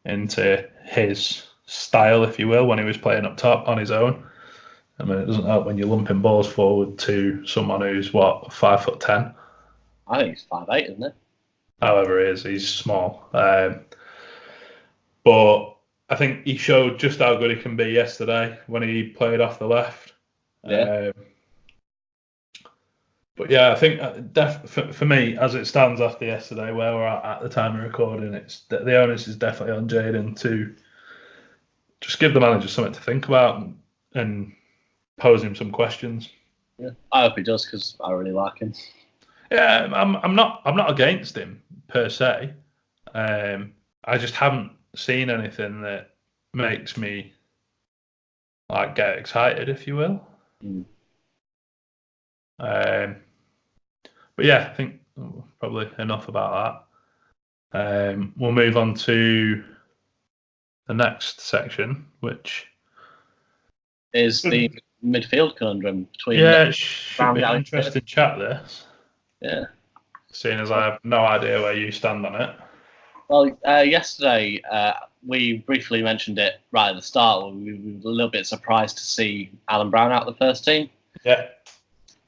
into his style, if you will, when he was playing up top on his own. I mean, it doesn't help when you're lumping balls forward to someone who's, 5'10"? I think he's 5'8", isn't it? However he is, he's small. But I think he showed just how good he can be yesterday when he played off the left. Yeah. But yeah, I think for me, as it stands after yesterday, where we're at the time of recording, it's the onus is definitely on Jayden to just give the manager something to think about and pose him some questions. Yeah, I hope he does, because I really like him. Yeah, I'm not against him per se. I just haven't seen anything that makes me like get excited, if you will. But yeah, I think probably enough about that. We'll move on to the next section, which is the midfield conundrum between. Yeah, it should be an interesting chat, this. Yeah. Seeing as I have no idea where you stand on it. Well, yesterday we briefly mentioned it right at the start. We were a little bit surprised to see Alan Brown out of the first team. Yeah.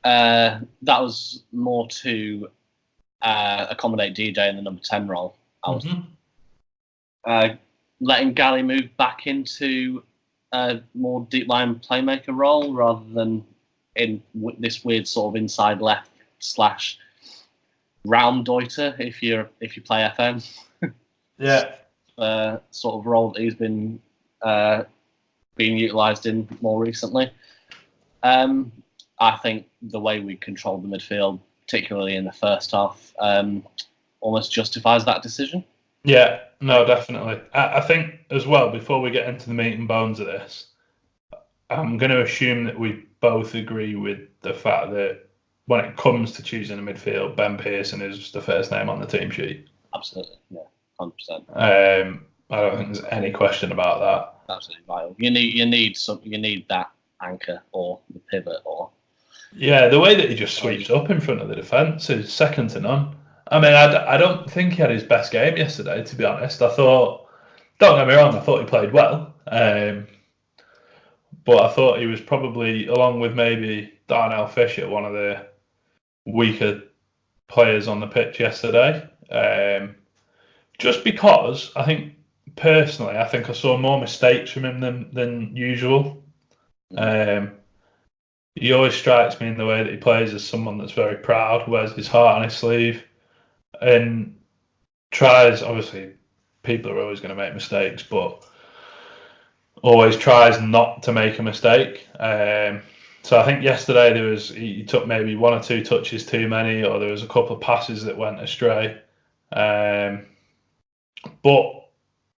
That was more to accommodate DJ in the number 10 role. I was letting Galley move back into a more deep line playmaker role rather than in this weird sort of inside left / Raumdeuter if you play FM. Yeah. Sort of role that he's been being utilised in more recently. I think the way we controlled the midfield, particularly in the first half, almost justifies that decision. Yeah, no, definitely. I think as well, before we get into the meat and bones of this, I'm going to assume that we both agree with the fact that when it comes to choosing a midfield, Ben Pearson is the first name on the team sheet. Absolutely, yeah, 100%. I don't think there's any question about that. Absolutely vital. You need that anchor or the pivot or. Yeah, the way that he just sweeps up in front of the defence is second to none. I mean, I don't think he had his best game yesterday, to be honest. Don't get me wrong, I thought he played well. But I thought he was probably, along with maybe Darnell Fisher, one of the weaker players on the pitch yesterday. Just because I think I saw more mistakes from him than usual. He always strikes me in the way that he plays as someone that's very proud, wears his heart on his sleeve, and tries. Obviously, people are always going to make mistakes, but always tries not to make a mistake. So I think yesterday he took maybe one or two touches too many, or there was a couple of passes that went astray. But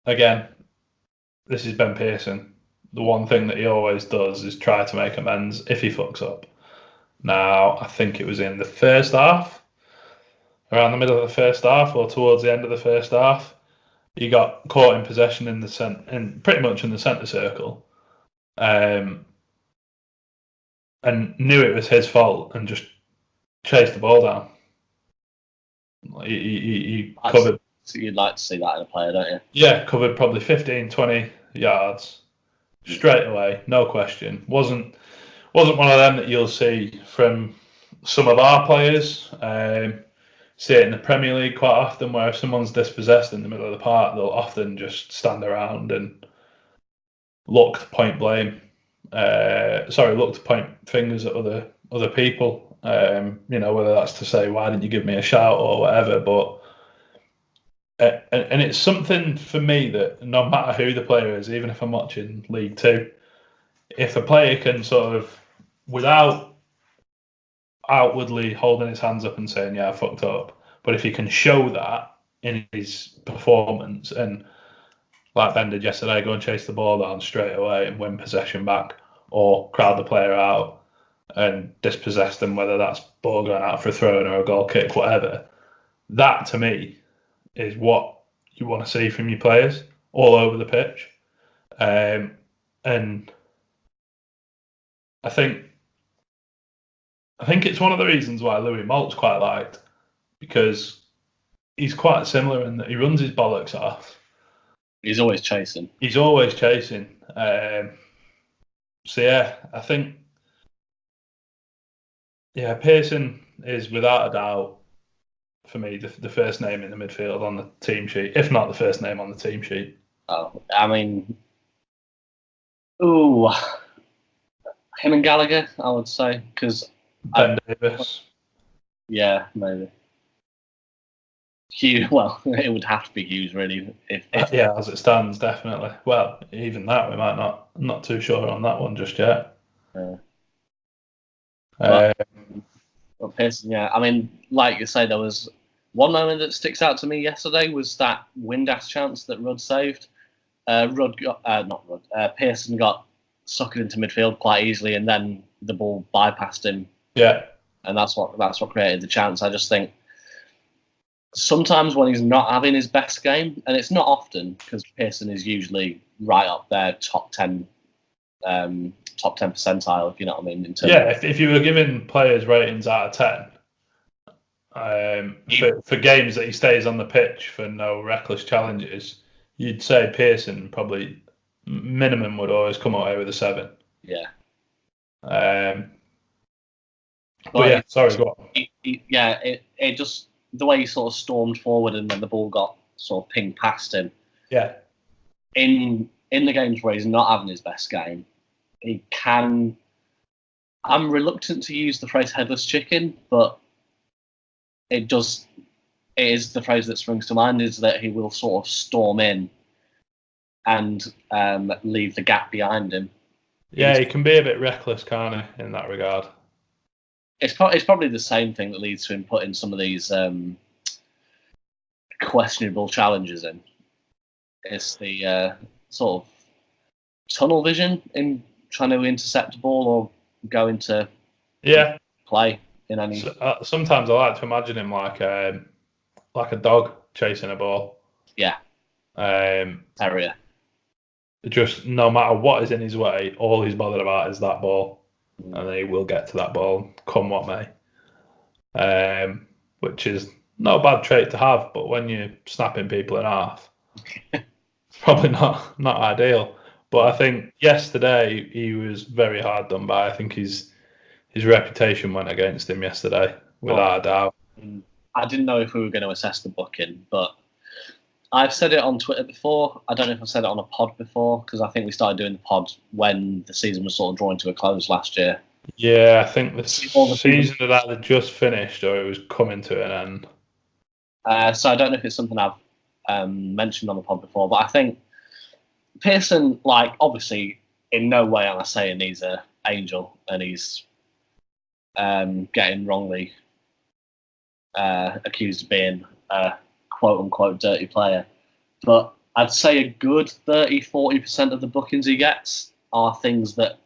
again, this is Ben Pearson. The one thing that he always does is try to make amends if he fucks up. Now, I think it was in the first half, around the middle of the first half, or towards the end of the first half, he got caught in possession pretty much in the centre circle, and knew it was his fault and just chased the ball down. He covered. You'd like to see that in a player, don't you? Yeah, covered probably 15, 20 yards straight away, no question. Wasn't one of them that you'll see from some of our players. See it in the Premier League quite often, where if someone's dispossessed in the middle of the park, they'll often just stand around and look to point fingers at other people. Whether that's to say, why didn't you give me a shout or whatever, but and it's something for me that no matter who the player is, even if I'm watching League Two, if a player can sort of, without outwardly holding his hands up and saying, yeah, I fucked up, but if he can show that in his performance and, like Ben did yesterday, go and chase the ball down straight away and win possession back, or crowd the player out and dispossess them, whether that's ball going out for a throw in or a goal kick, whatever. That to me is what you want to see from your players all over the pitch. And I think it's one of the reasons why Louis Malt's quite liked, because he's quite similar in that he runs his bollocks off. He's always chasing. So yeah, I think Pearson is without a doubt for me the first name in the midfield on the team sheet, if not the first name on the team sheet. Oh, I mean, him and Gallagher, I would say, because Ben Davis. Yeah, maybe. Hughes. Well, it would have to be Hughes, really. If yeah, as it stands, definitely. Well, even that we might not. I'm not too sure on that one just yet. But Pearson, yeah. I mean, like you say, there was one moment that sticks out to me yesterday was that Windass chance that Rudd saved. Pearson got suckered into midfield quite easily, and then the ball bypassed him. Yeah, and that's what created the chance. I just think sometimes when he's not having his best game, and it's not often because Pearson is usually right up there, top 10 percentile, if you know what I mean. If you were giving players ratings out of 10 for games that he stays on the pitch for no reckless challenges, you'd say Pearson probably minimum would always come away with a 7. Yeah. Sorry, go on. It just the way he sort of stormed forward and then the ball got sort of pinged past him. Yeah. In the games where he's not having his best game, he can. I'm reluctant to use the phrase "headless chicken," but it is the phrase that springs to mind. Is that he will sort of storm in and leave the gap behind him. Yeah, he can be a bit reckless, can't he, in that regard? It's probably the same thing that leads to him putting some of these questionable challenges in. It's the sort of tunnel vision in trying to intercept a ball or go into play in any. Sometimes I like to imagine him like a dog chasing a ball. Yeah. Terrier. Just no matter what is in his way, all he's bothered about is that ball. And he will get to that ball, come what may. Which is not a bad trait to have, but when you're snapping people in half, it's probably not ideal. But I think yesterday he was very hard done by. I think his reputation went against him yesterday, without a doubt. I didn't know if we were going to assess the booking, but I've said it on Twitter before. I don't know if I've said it on a pod before, because I think we started doing the pod when the season was sort of drawing to a close last year. Yeah, I think the season had either just finished or it was coming to an end. So I don't know if it's something I've mentioned on the pod before, but I think Pearson, like, obviously, in no way am I saying he's an angel and he's getting wrongly accused of being a quote-unquote dirty player. But I'd say a good 30-40% of the bookings he gets are things that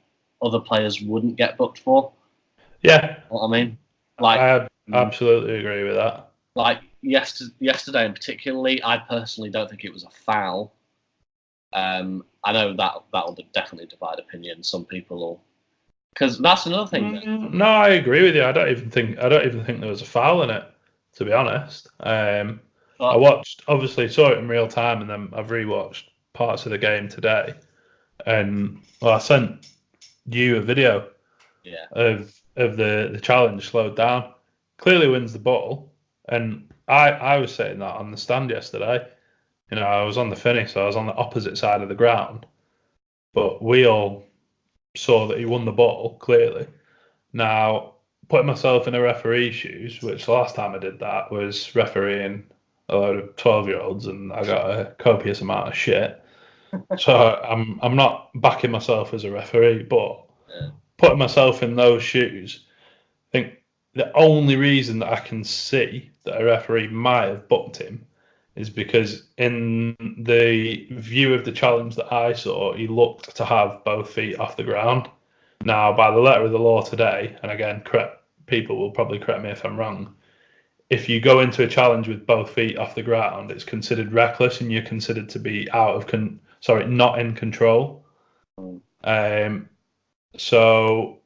other players wouldn't get booked for. Yeah. You know what I mean? I absolutely agree with that. Like, yesterday in particularly, I personally don't think it was a foul. I know that'll definitely divide opinion. Some people will, because that's another thing. No, I agree with you. I don't even think there was a foul in it, to be honest. I watched, obviously saw it in real time, and then I've rewatched parts of the game today. And I sent you a video of the challenge slowed down. Clearly wins the ball, and I was saying that on the stand yesterday. I was on the Finney, so I was on the opposite side of the ground. But we all saw that he won the ball, clearly. Now, putting myself in a referee's shoes, which the last time I did that was refereeing a load of 12-year-olds, and I got a copious amount of shit. So I'm not backing myself as a referee, but putting myself in those shoes, I think the only reason that I can see that a referee might have booked him is because in the view of the challenge that I saw, he looked to have both feet off the ground. Now, by the letter of the law today, and again, people will probably correct me if I'm wrong, if you go into a challenge with both feet off the ground, it's considered reckless and you're considered to be not in control. So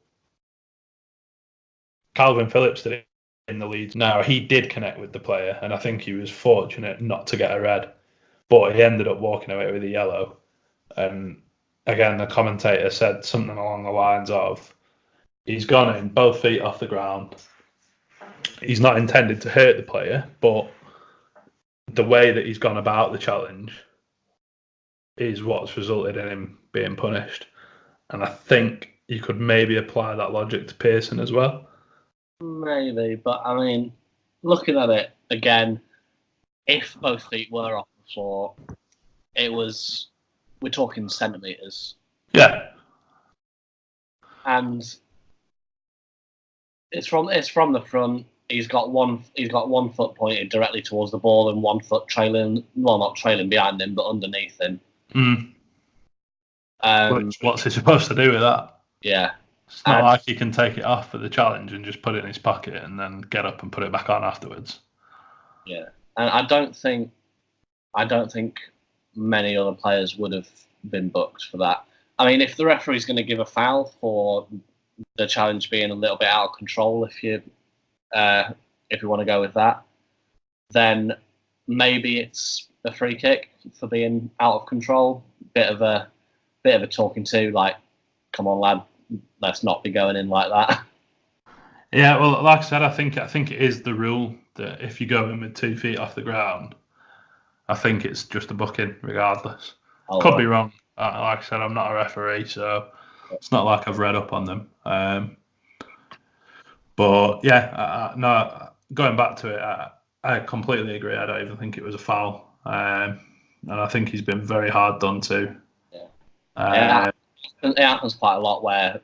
Calvin Phillips did it in the Leeds. Now, he did connect with the player, and I think he was fortunate not to get a red, but he ended up walking away with a yellow. And again, the commentator said something along the lines of, he's gone in both feet off the ground. He's not intended to hurt the player, but the way that he's gone about the challenge is what's resulted in him being punished. And I think you could maybe apply that logic to Pearson as well. Maybe, but I mean, looking at it again, if both feet were off the floor, we're talking centimetres. Yeah. And it's from the front. He's got one foot pointed directly towards the ball and 1 foot not trailing behind him, but underneath him. What's he supposed to do with that? Yeah. It's not like he can take it off for the challenge and just put it in his pocket and then get up and put it back on afterwards. Yeah. And I don't think many other players would have been booked for that. I mean, if the referee's going to give a foul for the challenge being a little bit out of control, if you want to go with that, then maybe it's a free kick for being out of control. Bit of a talking to, like, come on, lad, let's not be going in like that. Yeah, well, like I said, I think it is the rule that if you go in with 2 feet off the ground, I think it's just a booking regardless. Could be wrong. Like I said, I'm not a referee, so it's not like I've read up on them. But yeah, no. Going back to it, I completely agree. I don't even think it was a foul, and I think he's been very hard done to. Yeah. It happens quite a lot where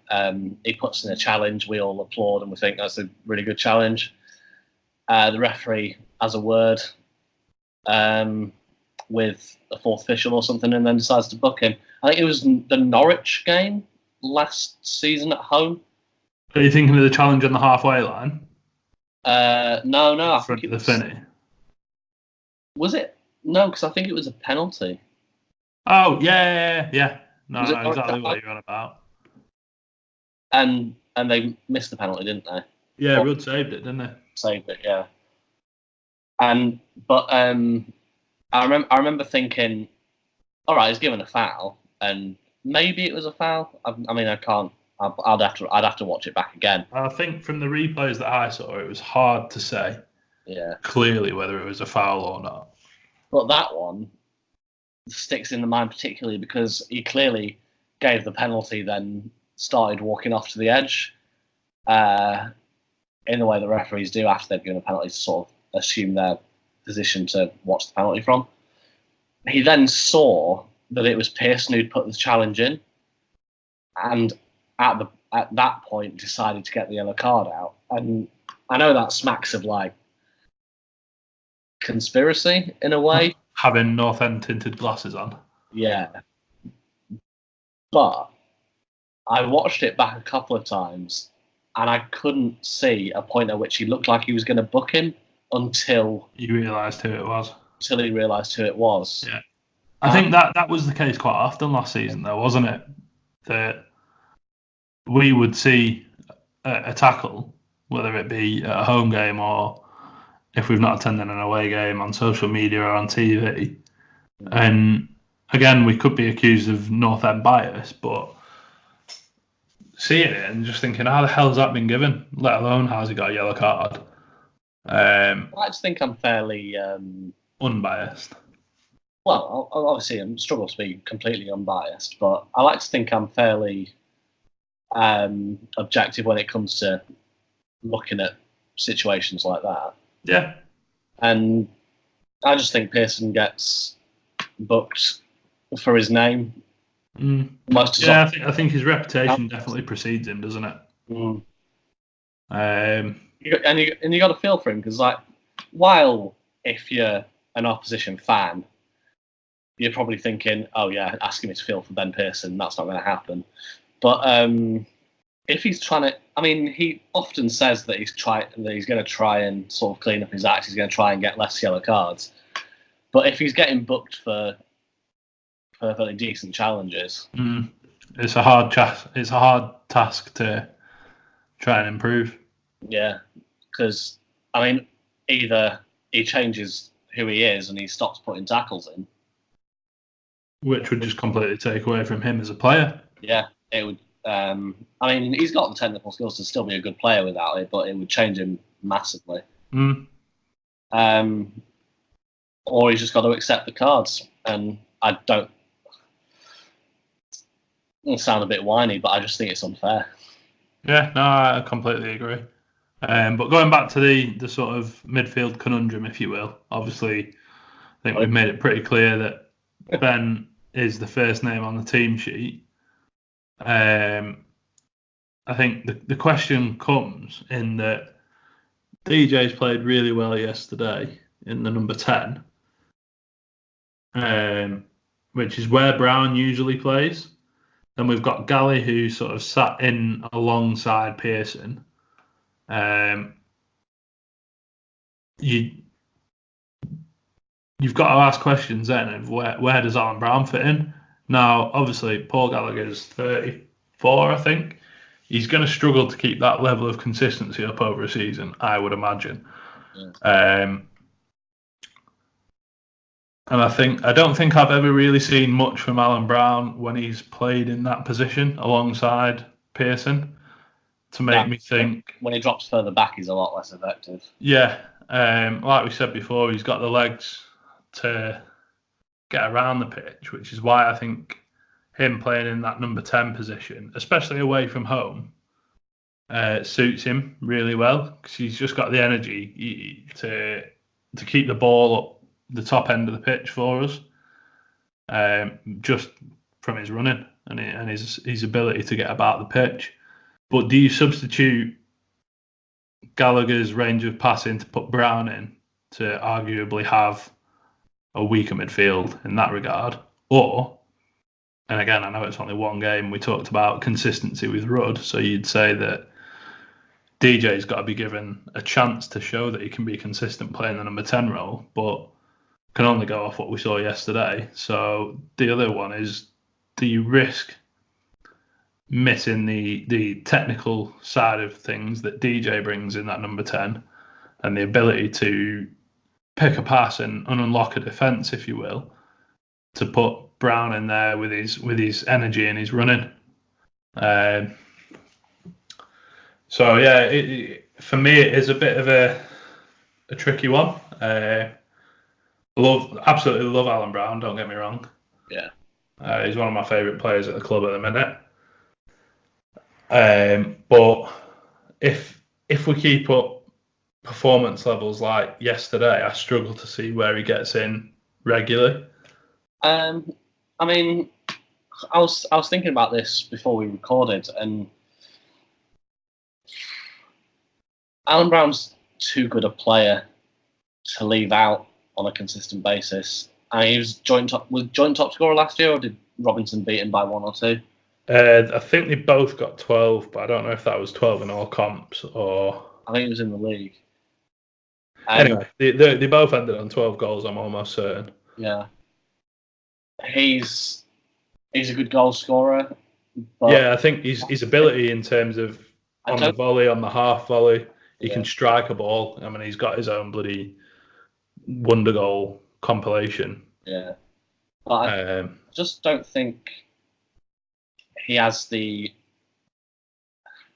he puts in a challenge, we all applaud and we think that's a really good challenge. The referee has a word with a fourth official or something and then decides to book him. I think it was the Norwich game last season at home. Are you thinking of the challenge on the halfway line? No, I think it was Finney. Was it? No, because I think it was a penalty. Oh, yeah. No, exactly what you're on about. And they missed the penalty, didn't they? Yeah, Rudd saved it, didn't they? Saved it, yeah. But I remember thinking, all right, he's given a foul, and maybe it was a foul. I mean, I can't. I'd have to watch it back again. I think from the replays that I saw, it was hard to say clearly whether it was a foul or not. But that one sticks in the mind particularly because he clearly gave the penalty, then started walking off to the edge in the way the referees do after they've given a penalty, to sort of assume their position to watch the penalty from. He then saw that it was Pearson who'd put the challenge in, and at that point decided to get the yellow card out. And I know that smacks of like conspiracy in a way. Having North End tinted glasses on. Yeah. But I watched it back a couple of times and I couldn't see a point at which he looked like he was going to book him until you realised who it was. Until he realised who it was. Yeah. I think that was the case quite often last season, though, wasn't it? That we would see a tackle, whether it be at a home game or if we've not attended an away game, on social media or on TV. And again, we could be accused of North End bias, but seeing it and just thinking, how the hell has that been given? Let alone how's he got a yellow card? I like to think I'm fairly unbiased. Well, obviously, I struggle to be completely unbiased, but I like to think I'm fairly objective when it comes to looking at situations like that. Yeah. And I just think Pearson gets booked for his name. Yeah, I think his reputation definitely precedes him, doesn't it? Mm. Um, and you got to feel for him because, like, while if you're an opposition fan, you're probably thinking, "Oh yeah, asking me to feel for Ben Pearson, that's not going to happen." But if he's trying to, I mean, he often says that he's going to try and sort of clean up his act. He's going to try and get less yellow cards. But if he's getting booked for perfectly decent challenges, it's a hard task to try and improve. Yeah, because I mean, either he changes who he is and he stops putting tackles in, which would just completely take away from him as a player. Yeah, it would. I mean, he's got the technical skills to still be a good player without it, but it would change him massively. Or he's just got to accept the cards, and I don't. It'll sound a bit whiny, but I just think it's unfair. Yeah, no, I completely agree. But going back to the sort of midfield conundrum, if you will, obviously, I think we've made it pretty clear that Ben is the first name on the team sheet. I think the question comes in that DJ's played really well yesterday in the number 10, which is where Brown usually plays. Then we've got Galley, who sort of sat in alongside Pearson. You've got to ask questions then of where does Alan Brown fit in? Now, obviously, Paul Gallagher's 34, I think. He's going to struggle to keep that level of consistency up over a season, I would imagine. Yeah. And I don't think I've ever really seen much from Alan Brown when he's played in that position alongside Pearson to make me think. When he drops further back, he's a lot less effective. Yeah. Like we said before, he's got the legs to get around the pitch, which is why I think him playing in that number 10 position, especially away from home, suits him really well because he's just got the energy to keep the ball up the top end of the pitch for us, just from his running and his ability to get about the pitch. But do you substitute Gallagher's range of passing to put Brown in to arguably have a weaker midfield in that regard? Or, and again, I know it's only one game, we talked about consistency with Rudd, so you'd say that DJ's got to be given a chance to show that he can be consistent playing the number 10 role, but can only go off what we saw yesterday. So the other one is, do you risk missing the technical side of things that DJ brings in that number 10 and the ability to pick a pass and unlock a defence, if you will, to put Brown in there with his energy and his running? So yeah, for me it is a bit of a tricky one. Absolutely love Alan Brown, don't get me wrong. Yeah. He's one of my favourite players at the club at the minute. But if we keep up performance levels like yesterday, I struggle to see where he gets in regularly. I mean, I was thinking about this before we recorded, and Alan Brown's too good a player to leave out on a consistent basis. He was joint top scorer last year, or did Robinson beat him by 1 or 2? I think they both got 12, but I don't know if that was 12 in all comps or. I think it was in the league. Anyway, they both ended on 12 goals. I'm almost certain. Yeah, he's a good goal scorer. Yeah, I think his ability in terms of on the volley, on the half volley, he can strike a ball. I mean, he's got his own bloody wonder goal compilation. Yeah, but I just don't think he has the.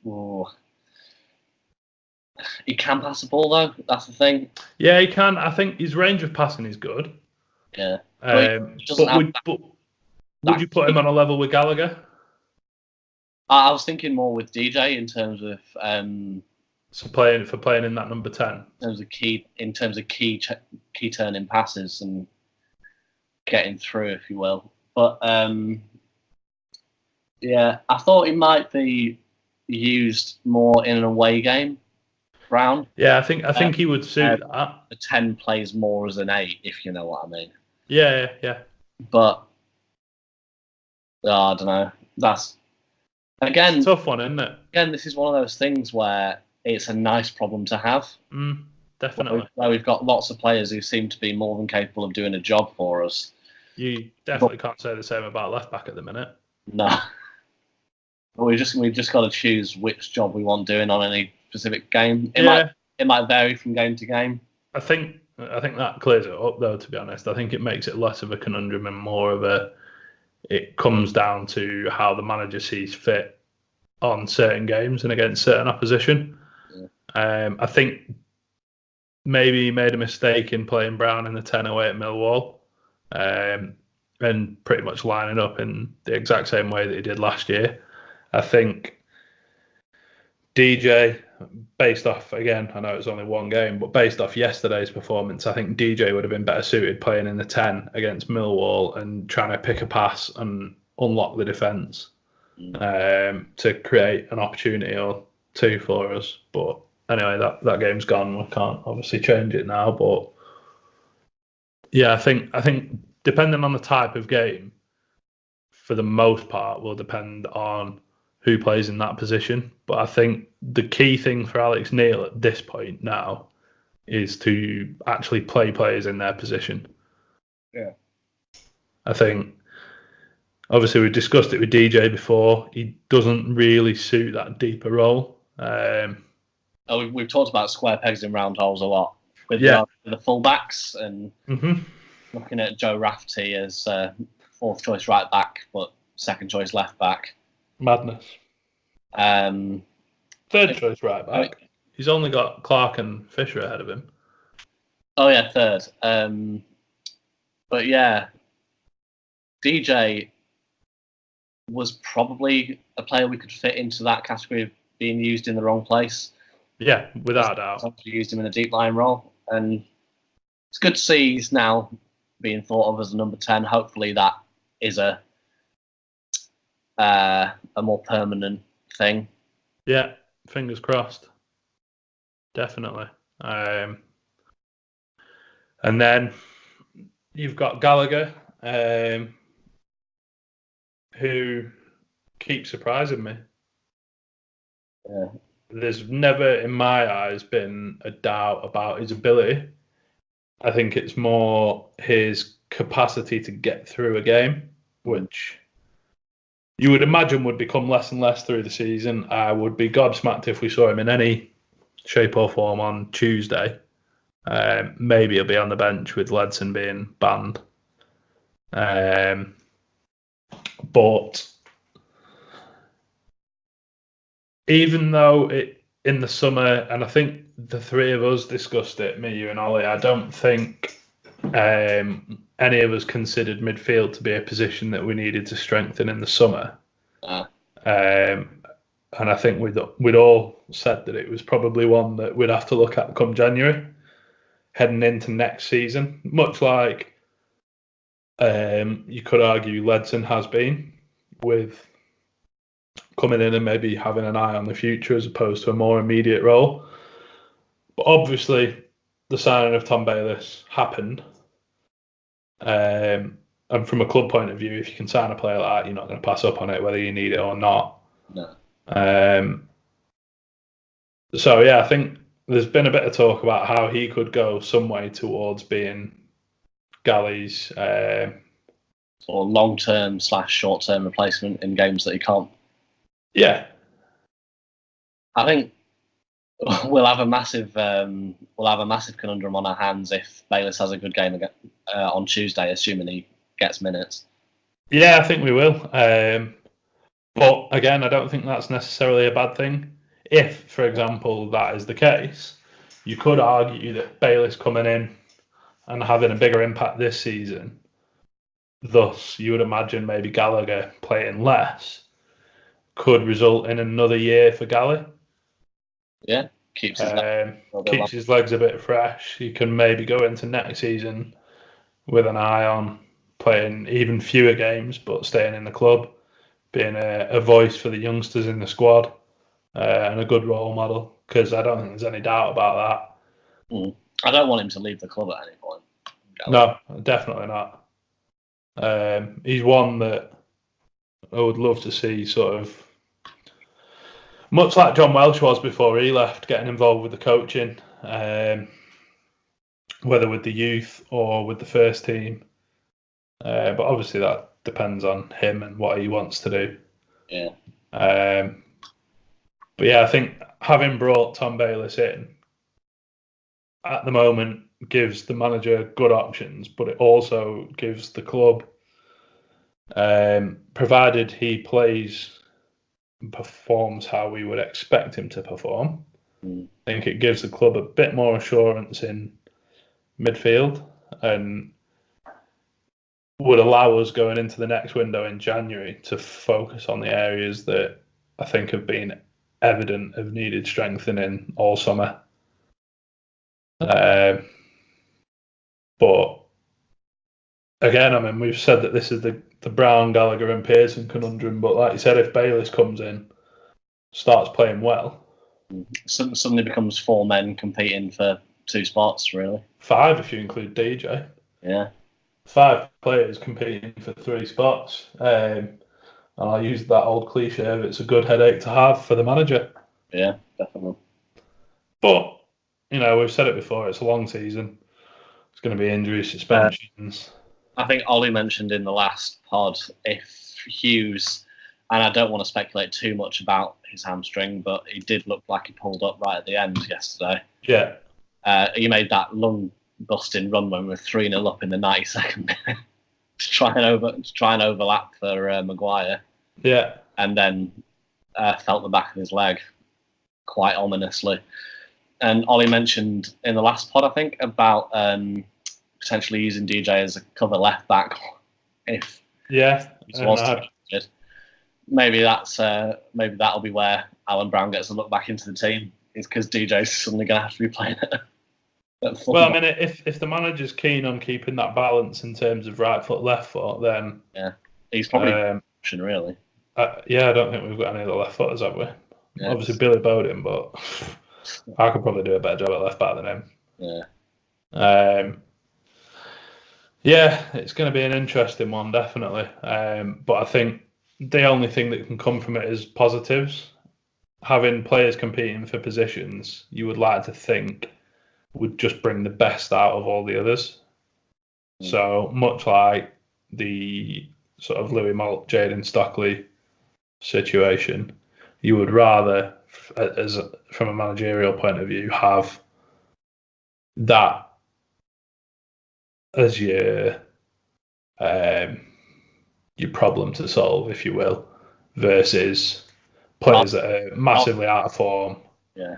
Oh, he can pass the ball though. That's the thing. Yeah, he can. I think his range of passing is good. Yeah, but would you put him on a level with Gallagher? I was thinking more with DJ in terms of So playing in that number 10. In terms of key turning passes and getting through, if you will. But yeah, I thought he might be used more in an away game. Brown. Yeah, I think he would suit that. A 10 plays more as an 8, if you know what I mean. Yeah. But I don't know. That's again it's a tough one, isn't it? Again, this is one of those things where it's a nice problem to have. Definitely. Where we've got lots of players who seem to be more than capable of doing a job for us. You definitely can't say the same about left back at the minute. No. But we've just got to choose which job we want doing on any specific game. It might vary from game to game. I think that clears it up, though. To be honest, I think it makes it less of a conundrum and more of it comes down to how the manager sees fit on certain games and against certain opposition. Yeah. I think maybe he made a mistake in playing Brown in the 10 away at Millwall, and pretty much lining up in the exact same way that he did last year. I think DJ, based off, again, I know it's only one game, but based off yesterday's performance, I think DJ would have been better suited playing in the 10 against Millwall and trying to pick a pass and unlock the defence to create an opportunity or two for us. But anyway, that game's gone. We can't obviously change it now. But yeah, I think depending on the type of game, for the most part, will depend on who plays in that position. But I think the key thing for Alex Neil at this point now is to actually play players in their position. Yeah. I think, obviously, we discussed it with DJ before. He doesn't really suit that deeper role. We've talked about square pegs in round holes a lot with the fullbacks and looking at Joe Rafferty as fourth choice right back, but second choice left back. Madness. Third choice right back. He's only got Clark and Fisher ahead of him. Oh yeah, third. But yeah, DJ was probably a player we could fit into that category of being used in the wrong place. Yeah, without a doubt. Used him in a deep line role, and it's good to see he's now being thought of as a number 10. Hopefully, that is a more permanent thing. Yeah, fingers crossed. Definitely. And then you've got Gallagher, who keeps surprising me. Yeah. There's never, in my eyes, been a doubt about his ability. I think it's more his capacity to get through a game, which you would imagine would become less and less through the season. I would be gobsmacked if we saw him in any shape or form on Tuesday. Maybe he'll be on the bench with Ledson being banned. But even though in the summer, and I think the three of us discussed it, me, you and Ollie, I don't think any of us considered midfield to be a position that we needed to strengthen in the summer. And I think we'd all said that it was probably one that we'd have to look at come January, heading into next season, much like you could argue Ledson has been, with coming in and maybe having an eye on the future as opposed to a more immediate role. But obviously, the signing of Tom Bayliss happened. And from a club point of view, if you can sign a player like that, you're not going to pass up on it, whether you need it or not. No. So, yeah, I think there's been a bit of talk about how he could go some way towards being Galley's or long-term / short-term replacement in games that he can't. Yeah. I think we'll have a massive conundrum on our hands if Bayliss has a good game again, on Tuesday, assuming he gets minutes. Yeah, I think we will. But again, I don't think that's necessarily a bad thing. If, for example, that is the case, you could argue that Bayliss coming in and having a bigger impact this season, thus you would imagine maybe Gallagher playing less, could result in another year for Gallagher. Yeah, keeps his legs a bit fresh. He can maybe go into next season with an eye on playing even fewer games, but staying in the club, being a voice for the youngsters in the squad, and a good role model. Because I don't think there's any doubt about that. I don't want him to leave the club at any point. No, definitely not. He's one that I would love to see sort of, much like John Welsh was before he left, getting involved with the coaching, whether with the youth or with the first team. But obviously that depends on him and what he wants to do. Yeah. But yeah, I think having brought Tom Bayliss in at the moment gives the manager good options, but it also gives the club, provided he plays and performs how we would expect him to perform, I think it gives the club a bit more assurance in midfield and would allow us going into the next window in January to focus on the areas that I think have been evident have needed strengthening all summer. But again, I mean, we've said that this is the Brown, Gallagher and Pearson conundrum, but like you said, if Bayliss comes in, starts playing well, suddenly becomes 4 men competing for 2 spots, really. 5 if you include DJ. Yeah. 5 players competing for 3 spots. And I'll use that old cliche of it's a good headache to have for the manager. Yeah, definitely. But, you know, we've said it before, it's a long season. It's going to be injuries, suspensions. I think Ollie mentioned in the last pod, if Hughes, and I don't want to speculate too much about his hamstring, but he did look like he pulled up right at the end yesterday. Yeah. He made that lung-busting run when we were 3-0 up in the 92nd minute to try and overlap for Maguire. Yeah. And then felt the back of his leg quite ominously. And Ollie mentioned in the last pod, I think, about potentially using DJ as a cover left back if he was interested. Maybe that'll be where Alan Brown gets a look back into the team, is because DJ's suddenly going to have to be playing it. Well, I mean, if the manager's keen on keeping that balance in terms of right foot, left foot, then he's probably an option, really. I don't think we've got any other left footers, have we? Yeah, obviously Billy Bowden, but I could probably do a better job at left back than him. It's going to be an interesting one, definitely. But I think the only thing that can come from it is positives. Having players competing for positions, you would like to think would just bring the best out of all the others. So much like the sort of Louis Moult, Jayden Stockley situation, you would rather, from a managerial point of view, have that as your problem to solve, if you will, versus players that are massively out of form. Yeah.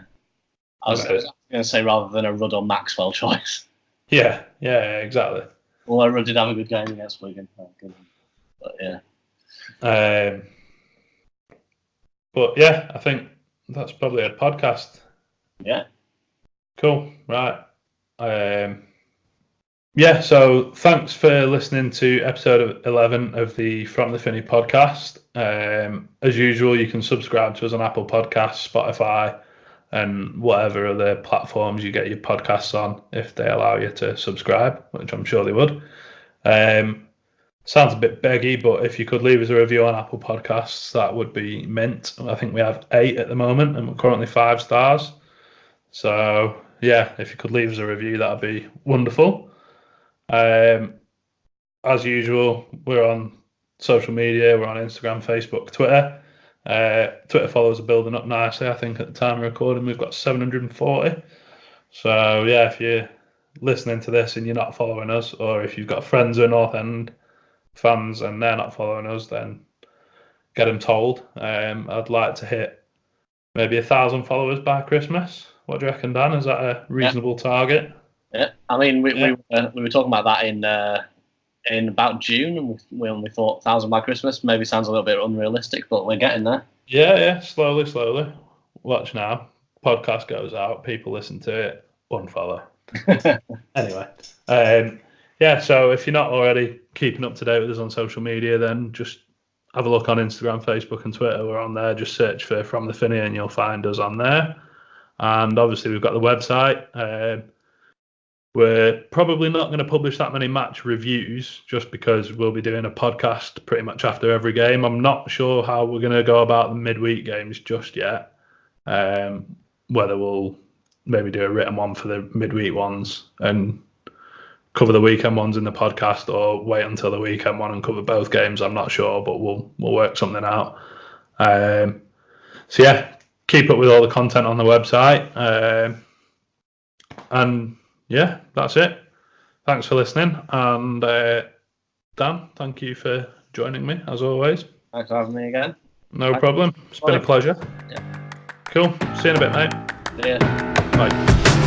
I was going to say rather than a Rudd or Maxwell choice. Yeah, exactly. Although Rudd did have a good game against Wigan. But yeah. But yeah, I think that's probably a podcast. Yeah. Cool. Right. So thanks for listening to episode 11 of the From the Finney podcast. As usual, you can subscribe to us on Apple Podcasts, Spotify, and whatever other platforms you get your podcasts on, if they allow you to subscribe, which I'm sure they would. Sounds a bit beggy, but if you could leave us a review on Apple Podcasts, that would be mint. I think we have 8 at the moment, and we're currently 5 stars. So yeah, if you could leave us a review, that'd be wonderful. As usual, we're on social media. We're on Instagram, Facebook, Twitter. Twitter followers are building up nicely. I think at the time of recording, we've got 740. So yeah, if you're listening to this and you're not following us, or if you've got friends who are North End fans and they're not following us, then get them told. I'd like to hit maybe 1,000 followers by Christmas. What do you reckon, Dan? Is that a reasonable target? Yeah, I mean, we were talking about that in about June, and we only thought 1,000 by Christmas. Maybe sounds a little bit unrealistic, but we're getting there. Yeah, slowly. Watch now. podcast goes out, people listen to it, unfollow. Anyway, yeah, so if you're not already keeping up to date with us on social media, then just have a look on Instagram, Facebook and Twitter. We're on there. Just search for From the Finney and you'll find us on there. And obviously we've got the website. We're probably not going to publish that many match reviews just because we'll be doing a podcast pretty much after every game. I'm not sure how we're going to go about the midweek games just yet. Whether we'll maybe do a written one for the midweek ones and cover the weekend ones in the podcast, or wait until the weekend one and cover both games. I'm not sure, but we'll work something out. So yeah, keep up with all the content on the website. And yeah, that's it. Thanks for listening. And Dan, thank you for joining me as always. Thanks for having me again. No problem. It's been a pleasure. Yeah. Cool. See you in a bit, mate. Yeah. Bye.